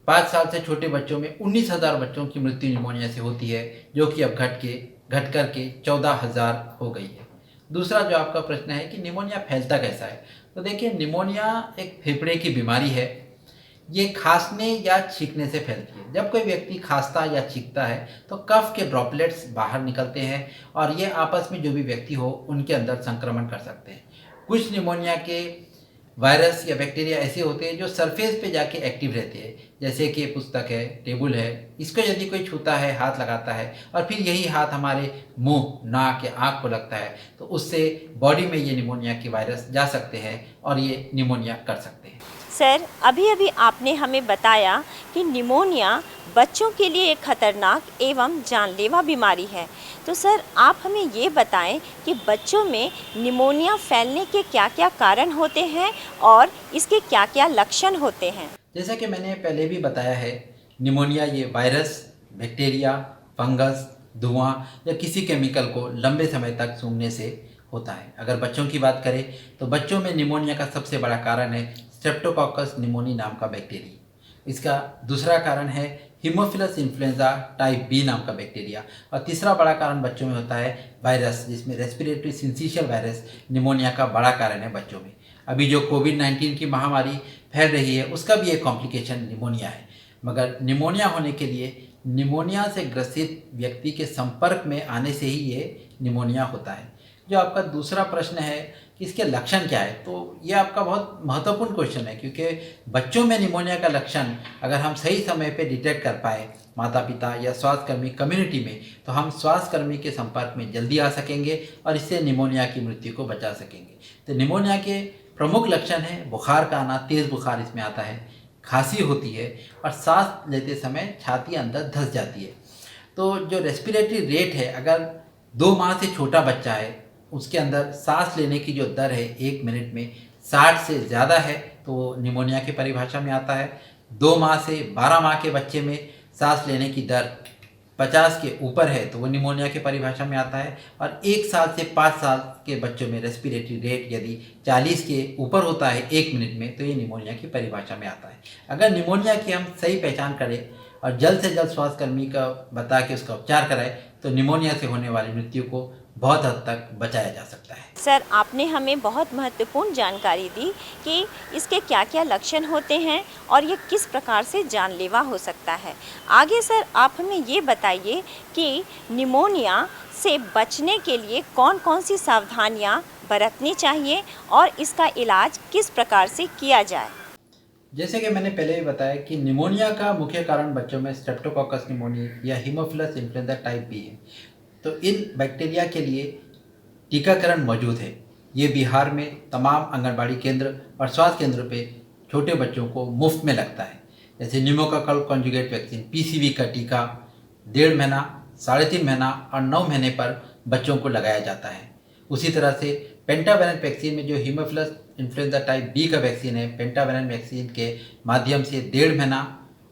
5 साल से छोटे बच्चों में 19,000 बच्चों की मृत्यु निमोनिया से होती है, जो कि अब घट कर के 14,000 हो गई है। दूसरा जो आपका प्रश्न है कि निमोनिया फैलता कैसा है, तो देखिए, निमोनिया एक फेफड़े की बीमारी है। ये खांसने या छींकने से फैलती है। जब कोई व्यक्ति खांसता या छींकता है तो कफ के ड्रॉपलेट्स बाहर निकलते हैं और ये आपस में जो भी व्यक्ति हो उनके अंदर संक्रमण कर सकते हैं। कुछ निमोनिया के वायरस या बैक्टीरिया ऐसे होते हैं जो सरफेस पे जाके एक्टिव रहते हैं, जैसे कि पुस्तक है, टेबल है। इसको यदि कोई छूता है, हाथ लगाता है और फिर यही हाथ हमारे मुंह, नाक या आँख को लगता है तो उससे बॉडी में ये निमोनिया के वायरस जा सकते हैं और ये निमोनिया कर सकते हैं। सर, अभी आपने हमें बताया कि निमोनिया बच्चों के लिए एक खतरनाक एवं जानलेवा बीमारी है। तो सर, आप हमें ये बताएं कि बच्चों में निमोनिया फैलने के क्या क्या कारण होते हैं और इसके क्या क्या लक्षण होते हैं? जैसा कि मैंने पहले भी बताया है, निमोनिया ये वायरस, बैक्टीरिया, फंगस, धुआं या किसी केमिकल को लंबे समय तक सूंघने से होता है। अगर बच्चों की बात करें तो बच्चों में निमोनिया का सबसे बड़ा कारण है स्ट्रेप्टोकोकस निमोनी नाम का बैक्टीरिया। इसका दूसरा कारण है हीमोफिलस इन्फ्लुएंजा टाइप बी नाम का बैक्टीरिया और तीसरा बड़ा कारण बच्चों में होता है वायरस, जिसमें रेस्पिरेटरी सिंसिशियल वायरस निमोनिया का बड़ा कारण है बच्चों में। अभी जो कोविड-19 की महामारी फैल रही है उसका भी एक कॉम्प्लिकेशन निमोनिया है। मगर निमोनिया होने के लिए निमोनिया से ग्रसित व्यक्ति के संपर्क में आने से ही ये निमोनिया होता है। जो आपका दूसरा प्रश्न है कि इसके लक्षण क्या है, तो ये आपका बहुत महत्वपूर्ण क्वेश्चन है, क्योंकि बच्चों में निमोनिया का लक्षण अगर हम सही समय पे डिटेक्ट कर पाए, माता पिता या स्वास्थ्यकर्मी कम्युनिटी में, तो हम स्वास्थ्यकर्मी के संपर्क में जल्दी आ सकेंगे और इससे निमोनिया की मृत्यु को बचा सकेंगे। तो निमोनिया के प्रमुख लक्षण है बुखार का आना, तेज़ बुखार इसमें आता है, खांसी होती है और सांस लेते समय छाती अंदर धंस जाती है। तो जो रेस्पिरेटरी रेट है, अगर 2 माह से छोटा बच्चा है उसके अंदर सांस लेने की जो दर है 1 मिनट में 60 से ज़्यादा है तो निमोनिया की परिभाषा में आता है। 2 माह से 12 माह के बच्चे में सांस लेने की दर 50 के ऊपर है तो वो निमोनिया की परिभाषा में आता है। और 1 साल से 5 साल के बच्चों में रेस्पिरेटरी रेट यदि 40 के ऊपर होता है 1 मिनट में तो ये निमोनिया की परिभाषा में आता है। अगर निमोनिया की हम सही पहचान करें और जल्द से जल्द स्वास्थ्यकर्मी का बता के उसका उपचार कराएं तो निमोनिया से होने वाली मृत्यु को बहुत हद तक बचाया जा सकता है। सर, आपने हमें बहुत महत्वपूर्ण जानकारी दी कि इसके क्या क्या लक्षण होते हैं और ये किस प्रकार से जानलेवा हो सकता है। आगे सर, आप हमें ये बताइए कि निमोनिया से बचने के लिए कौन कौन सी सावधानियां बरतनी चाहिए और इसका इलाज किस प्रकार से किया जाए। जैसे कि मैंने पहले भी बताया कि निमोनिया का मुख्य कारण बच्चों में स्ट्रेप्टोकोकस निमोनी या हीमोफिलस इन्फ्लुएंजा टाइप बी है। तो इन बैक्टीरिया के लिए टीकाकरण मौजूद है। ये बिहार में तमाम आंगनबाड़ी केंद्र और स्वास्थ्य केंद्र पे छोटे बच्चों को मुफ्त में लगता है। जैसे न्यूमोकोकल कॉन्जुगेट वैक्सीन पीसीवी का टीका 1.5 महीना, 3.5 महीना और 9 महीने पर बच्चों को लगाया जाता है। उसी तरह से पेंटावेलेंट वैक्सीन में जो हीमोफिलस इन्फ्लुएंजा टाइप बी का वैक्सीन है, पेंटावेलेंट वैक्सीन के माध्यम से 1.5 महीना,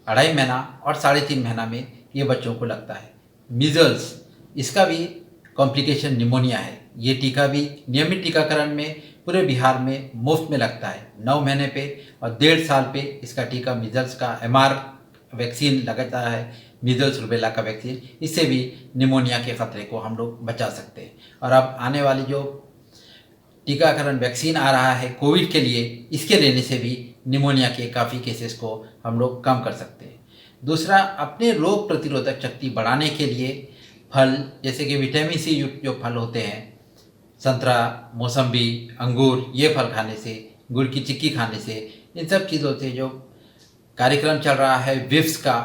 2.5 महीना और 3.5 महीना में ये बच्चों को लगता है। मीजल्स, इसका भी कॉम्प्लिकेशन निमोनिया है। ये टीका भी नियमित टीकाकरण में पूरे बिहार में मुफ्त में लगता है। 9 महीने पे और 1.5 साल पे इसका टीका मीजल्स का MR वैक्सीन लगाता है, मीजल्स रुबेला का वैक्सीन। इससे भी निमोनिया के खतरे को हम लोग बचा सकते हैं। और अब आने वाली जो टीकाकरण वैक्सीन आ रहा है कोविड के लिए, इसके लेने से भी निमोनिया के काफ़ी केसेस को हम लोग कम कर सकते हैं। दूसरा, अपने रोग प्रतिरोधक शक्ति बढ़ाने के लिए फल जैसे कि विटामिन सी युक्त जो फल होते हैं, संतरा, मौसम्बी, अंगूर, ये फल खाने से, गुड़ की चिक्की खाने से, इन सब चीज़ों से जो कार्यक्रम चल रहा है विप्स का,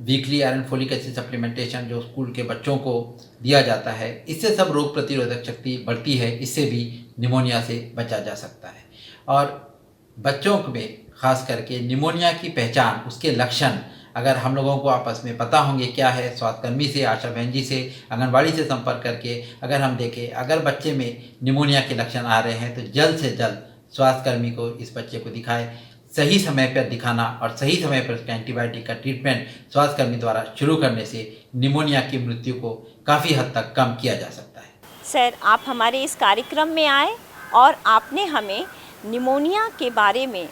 weekly iron folic acid supplementation जो स्कूल के बच्चों को दिया जाता है, इससे सब रोग प्रतिरोधक शक्ति बढ़ती है। इससे भी निमोनिया से बचा जा सकता है। और बच्चों में खास करके निमोनिया की पहचान, उसके लक्षण अगर हम लोगों को आपस में पता होंगे क्या है, स्वास्थ्यकर्मी से, आशा बहन जी से, आंगनबाड़ी से संपर्क करके अगर हम देखें, अगर बच्चे में निमोनिया के लक्षण आ रहे हैं तो जल्द से जल्द स्वास्थ्यकर्मी को इस बच्चे को दिखाएं। सही समय पर दिखाना और सही समय पर उसका एंटीबायोटिक का ट्रीटमेंट स्वास्थ्यकर्मी द्वारा शुरू करने से निमोनिया की मृत्यु को काफ़ी हद तक कम किया जा सकता है। सर, आप हमारे इस कार्यक्रम में आए और आपने हमें निमोनिया के बारे में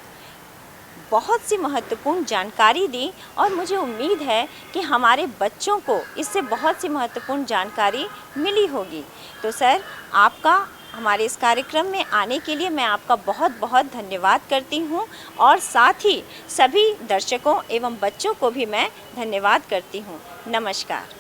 बहुत सी महत्वपूर्ण जानकारी दी और मुझे उम्मीद है कि हमारे बच्चों को इससे बहुत सी महत्वपूर्ण जानकारी मिली होगी। तो सर, आपका हमारे इस कार्यक्रम में आने के लिए मैं आपका बहुत बहुत धन्यवाद करती हूं और साथ ही सभी दर्शकों एवं बच्चों को भी मैं धन्यवाद करती हूं। नमस्कार।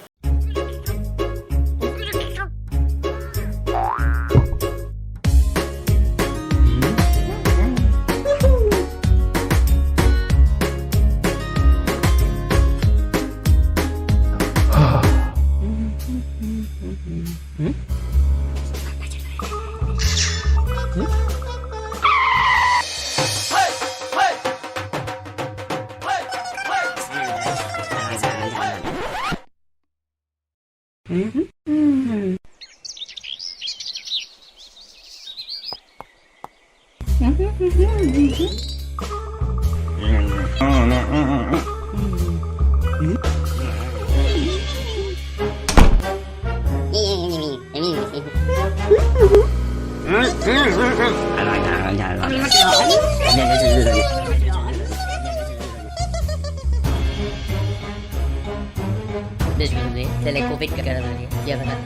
Dari COVID ke dalam dia benar.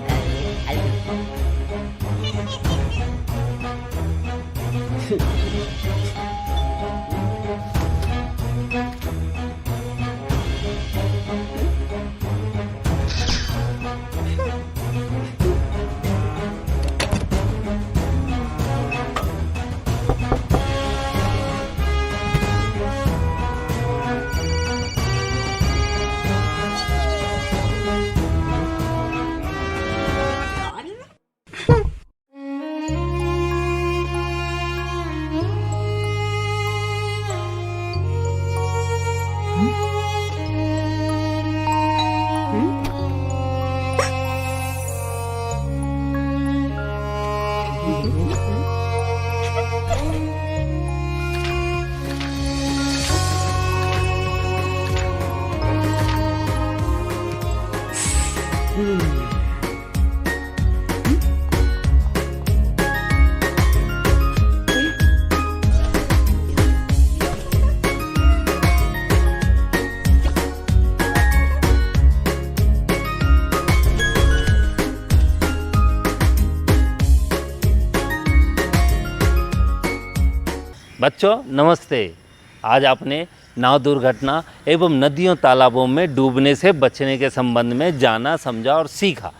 बच्चों नमस्ते। आज आपने नाव दुर्घटना एवं नदियों तालाबों में डूबने से बचने के संबंध में जाना, समझा और सीखा।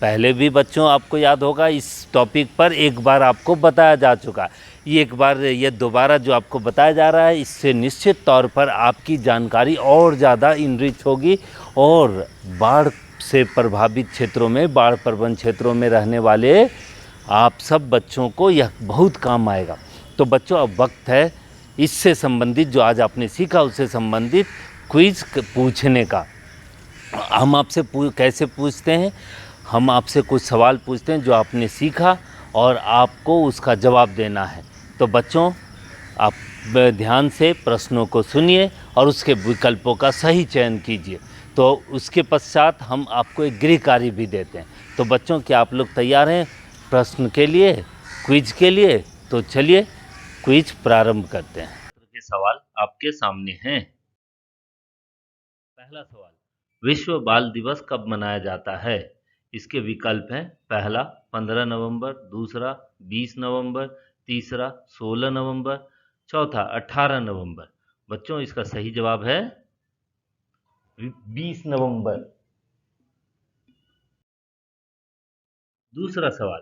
पहले भी बच्चों आपको याद होगा इस टॉपिक पर एक बार आपको बताया जा चुका। ये एक बार ये दोबारा जो आपको बताया जा रहा है, इससे निश्चित तौर पर आपकी जानकारी और ज़्यादा इनरिच होगी और बाढ़ से प्रभावित क्षेत्रों में, बाढ़ प्रवण क्षेत्रों में रहने वाले आप सब बच्चों को यह बहुत काम आएगा। तो बच्चों अब वक्त है इससे संबंधित जो आज आपने सीखा उससे संबंधित क्विज पूछने का। हम आपसे कैसे पूछते हैं, हम आपसे कुछ सवाल पूछते हैं जो आपने सीखा और आपको उसका जवाब देना है। तो बच्चों, आप ध्यान से प्रश्नों को सुनिए और उसके विकल्पों का सही चयन कीजिए। तो उसके पश्चात हम आपको एक गृह कार्य भी देते हैं। तो बच्चों, क्या आप लोग तैयार हैं प्रश्न के लिए, क्विज के लिए? तो चलिए क्विज प्रारंभ करते हैं। के सवाल आपके सामने हैं। पहला सवाल, विश्व बाल दिवस कब मनाया जाता है? इसके विकल्प हैं, पहला 15 नवंबर, दूसरा 20 नवंबर, तीसरा 16 नवंबर, चौथा 18 नवंबर। बच्चों, इसका सही जवाब है 20 नवंबर। दूसरा सवाल,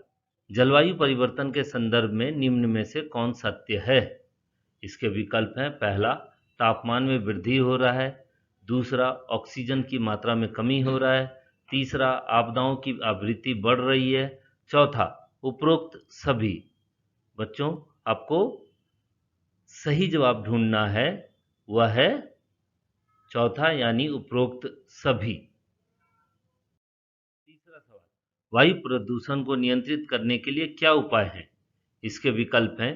जलवायु परिवर्तन के संदर्भ में निम्न में से कौन सत्य है? इसके विकल्प हैं, पहला तापमान में वृद्धि हो रहा है, दूसरा ऑक्सीजन की मात्रा में कमी हो रहा है, तीसरा आपदाओं की आवृत्ति बढ़ रही है, चौथा उपरोक्त सभी। बच्चों, आपको सही जवाब ढूंढना है, वह है चौथा यानी उपरोक्त सभी। तीसरा सवाल, वायु प्रदूषण को नियंत्रित करने के लिए क्या उपाय हैं? इसके विकल्प हैं,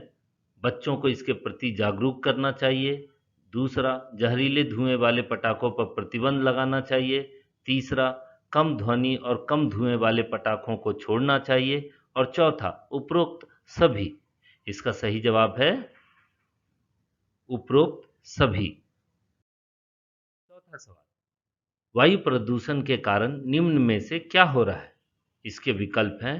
बच्चों को इसके प्रति जागरूक करना चाहिए, दूसरा जहरीले धुएं वाले पटाखों पर प्रतिबंध लगाना चाहिए, तीसरा कम ध्वनि और कम धुएं वाले पटाखों को छोड़ना चाहिए, और चौथा उपरोक्त सभी। इसका सही जवाब है उपरोक्त सभी। चौथा सवाल, वायु प्रदूषण के कारण निम्न में से क्या हो रहा है? इसके विकल्प हैं,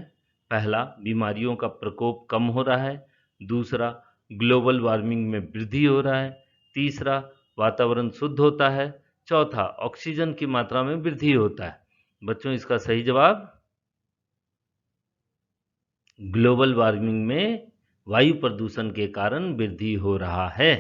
पहला बीमारियों का प्रकोप कम हो रहा है, दूसरा ग्लोबल वार्मिंग में वृद्धि हो रहा है, तीसरा वातावरण शुद्ध होता है, चौथा ऑक्सीजन की मात्रा में वृद्धि होता है। बच्चों, इसका सही जवाब ग्लोबल वार्मिंग में वायु प्रदूषण के कारण वृद्धि हो रहा है।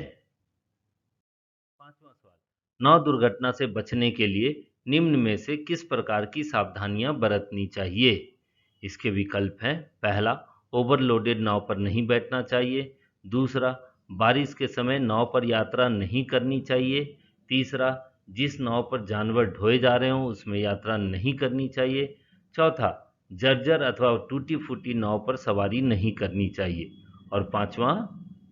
पांचवा सवाल, नाव दुर्घटना से बचने के लिए निम्न में से किस प्रकार की सावधानियां बरतनी चाहिए? इसके विकल्प हैं, पहला ओवरलोडेड नाव पर नहीं बैठना चाहिए, दूसरा बारिश के समय नाव पर यात्रा नहीं करनी चाहिए, तीसरा जिस नाव पर जानवर ढोए जा रहे हों उसमें यात्रा नहीं करनी चाहिए, चौथा जर्जर अथवा टूटी फूटी नाव पर सवारी नहीं करनी चाहिए, और पांचवा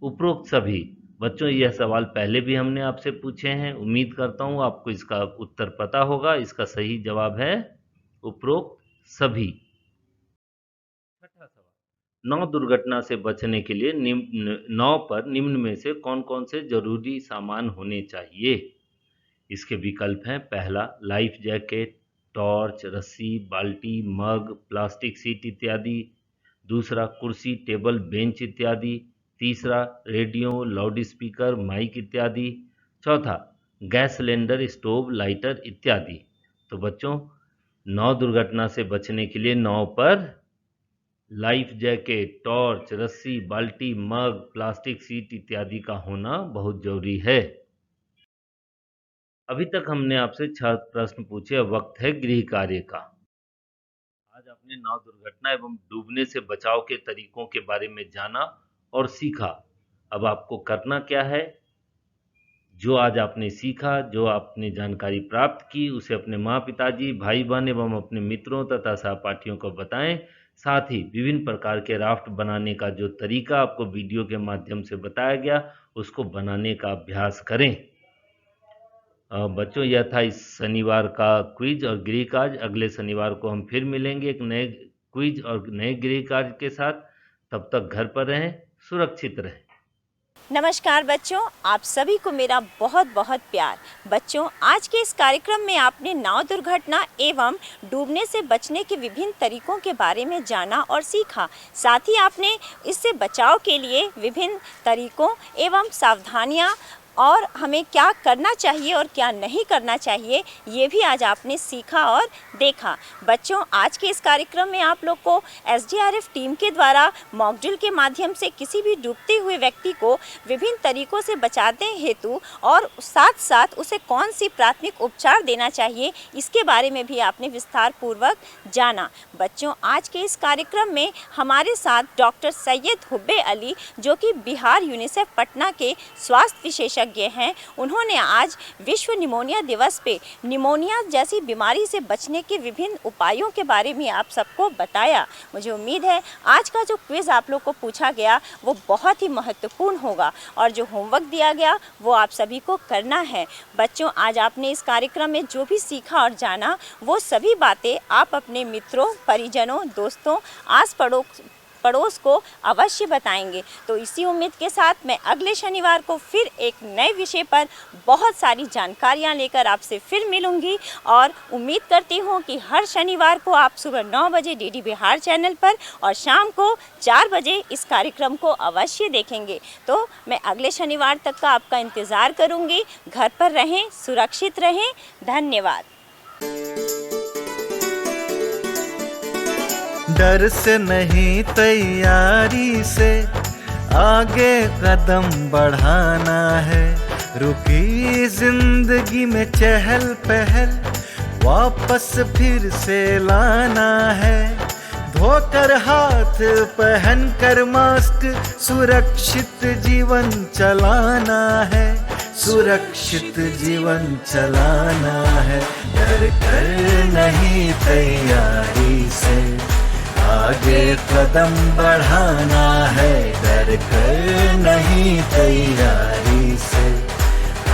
उपरोक्त सभी। बच्चों, यह सवाल पहले भी हमने आपसे पूछे हैं, उम्मीद करता हूँ आपको इसका उत्तर पता होगा। इसका सही जवाब है उपरोक्त सभी। छठा सवाल, नाव दुर्घटना से बचने के लिए नाव पर निम्न में से कौन कौन से जरूरी सामान होने चाहिए? इसके विकल्प हैं, पहला लाइफ जैकेट, टॉर्च, रस्सी, बाल्टी, मग, प्लास्टिक सीट इत्यादि, दूसरा कुर्सी, टेबल, बेंच इत्यादि, तीसरा रेडियो, लाउड स्पीकर, माइक इत्यादि, चौथा गैस सिलेंडर, स्टोव, लाइटर इत्यादि। तो बच्चों, नाव दुर्घटना से बचने के लिए नाव पर लाइफ जैकेट, टॉर्च, रस्सी, बाल्टी, मग, प्लास्टिक सीट इत्यादि का होना बहुत जरूरी है। अभी तक हमने आपसे 6 प्रश्न पूछे, अब वक्त है गृह कार्य का। आज आपने नाव दुर्घटना एवं डूबने से बचाव के तरीकों के बारे में जाना और सीखा। अब आपको करना क्या है? जो आज आपने सीखा, जो आपने जानकारी प्राप्त की, उसे अपने माँ पिताजी, भाई बहन एवं अपने मित्रों तथा सहपाठियों को बताएं। साथ ही विभिन्न प्रकार के राफ्ट बनाने का जो तरीका आपको वीडियो के माध्यम से बताया गया, उसको बनाने का अभ्यास करें। बच्चों, यह था इस शनिवार का क्विज और गृह कार्य। अगले शनिवार को हम फिर मिलेंगे एक नए क्विज और नए गृह कार्य के साथ। तब तक घर पर रहें, सुरक्षित रहें। नमस्कार बच्चों, आप सभी को मेरा बहुत बहुत प्यार। बच्चों, आज के इस कार्यक्रम में आपने नाव दुर्घटना एवं डूबने से बचने के विभिन्न तरीकों के बारे में जाना और सीखा। साथ ही आपने इससे बचाव के लिए विभिन्न तरीकों एवं सावधानियां और हमें क्या करना चाहिए और क्या नहीं करना चाहिए, ये भी आज आपने सीखा और देखा। बच्चों, आज के इस कार्यक्रम में आप लोग को एसडीआरएफ टीम के द्वारा मॉक ड्रिल के माध्यम से किसी भी डूबते हुए व्यक्ति को विभिन्न तरीकों से बचाने हेतु और साथ साथ उसे कौन सी प्राथमिक उपचार देना चाहिए, इसके बारे में भी आपने विस्तार पूर्वक जाना। बच्चों, आज के इस कार्यक्रम में हमारे साथ डॉक्टर सैयद हुब्बे अली, जो कि बिहार यूनिसेफ पटना के स्वास्थ्य विशेषज्ञ विशेषज्ञ हैं, उन्होंने आज विश्व निमोनिया दिवस पे निमोनिया जैसी बीमारी से बचने के विभिन्न उपायों के बारे में आप सबको बताया। मुझे उम्मीद है आज का जो क्विज़ आप लोग को पूछा गया वो बहुत ही महत्वपूर्ण होगा और जो होमवर्क दिया गया वो आप सभी को करना है। बच्चों, आज आपने इस कार्यक्रम में जो भी सीखा और जाना वो सभी बातें आप अपने मित्रों, परिजनों, दोस्तों, आस पड़ोस को अवश्य बताएंगे। तो इसी उम्मीद के साथ मैं अगले शनिवार को फिर एक नए विषय पर बहुत सारी जानकारियां लेकर आपसे फिर मिलूंगी और उम्मीद करती हूं कि हर शनिवार को आप सुबह 9 बजे डीडी बिहार चैनल पर और शाम को 4 बजे इस कार्यक्रम को अवश्य देखेंगे। तो मैं अगले शनिवार तक का आपका इंतज़ार करूंगी। घर पर रहें, सुरक्षित रहें। धन्यवाद। डर से नहीं, तैयारी से आगे कदम बढ़ाना है। रुकी जिंदगी में चहल पहल वापस फिर से लाना है। धोकर हाथ, पहन कर मास्क, सुरक्षित जीवन चलाना है। सुरक्षित जीवन चलाना है। डर कर नहीं, तैयारी से आगे कदम बढ़ाना है। डर कर नहीं, तैयारी से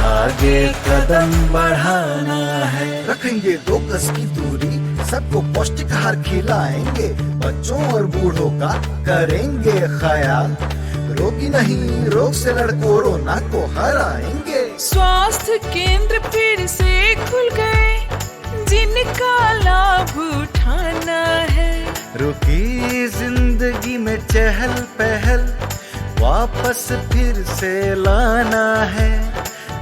आगे कदम बढ़ाना है। रखेंगे 2 गज की दूरी, सबको पौष्टिक आहार खिलाएंगे, बच्चों और बूढ़ों का करेंगे ख्याल। रोगी नहीं, रोग से लड़ कोरोना को हराएंगे। स्वास्थ्य केंद्र फिर से खुल गए, जिनका लाभ उठाना है। रुकी जिंदगी में चहल पहल वापस फिर से लाना है।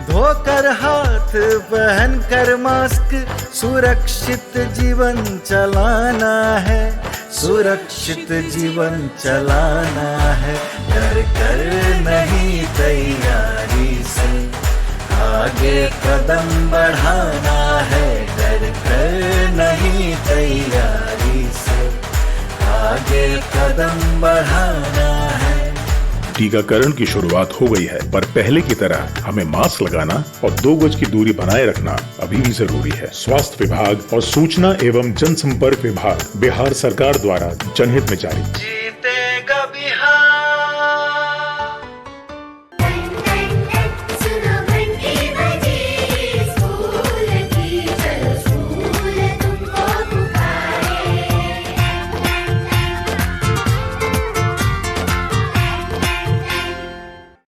धोकर हाथ, पहन कर मास्क, सुरक्षित जीवन चलाना है। सुरक्षित जीवन चलाना है। डर कर नहीं, तैयारी से आगे कदम बढ़ाना है। डर कर नहीं, तैयारी से आगे कदम बढ़ाना है। टीकाकरण की शुरुआत हो गई है, पर पहले की तरह हमें मास्क लगाना और 2 गज की दूरी बनाए रखना अभी भी जरूरी है। स्वास्थ्य विभाग और सूचना एवं जनसंपर्क विभाग बिहार सरकार द्वारा जनहित में जारी।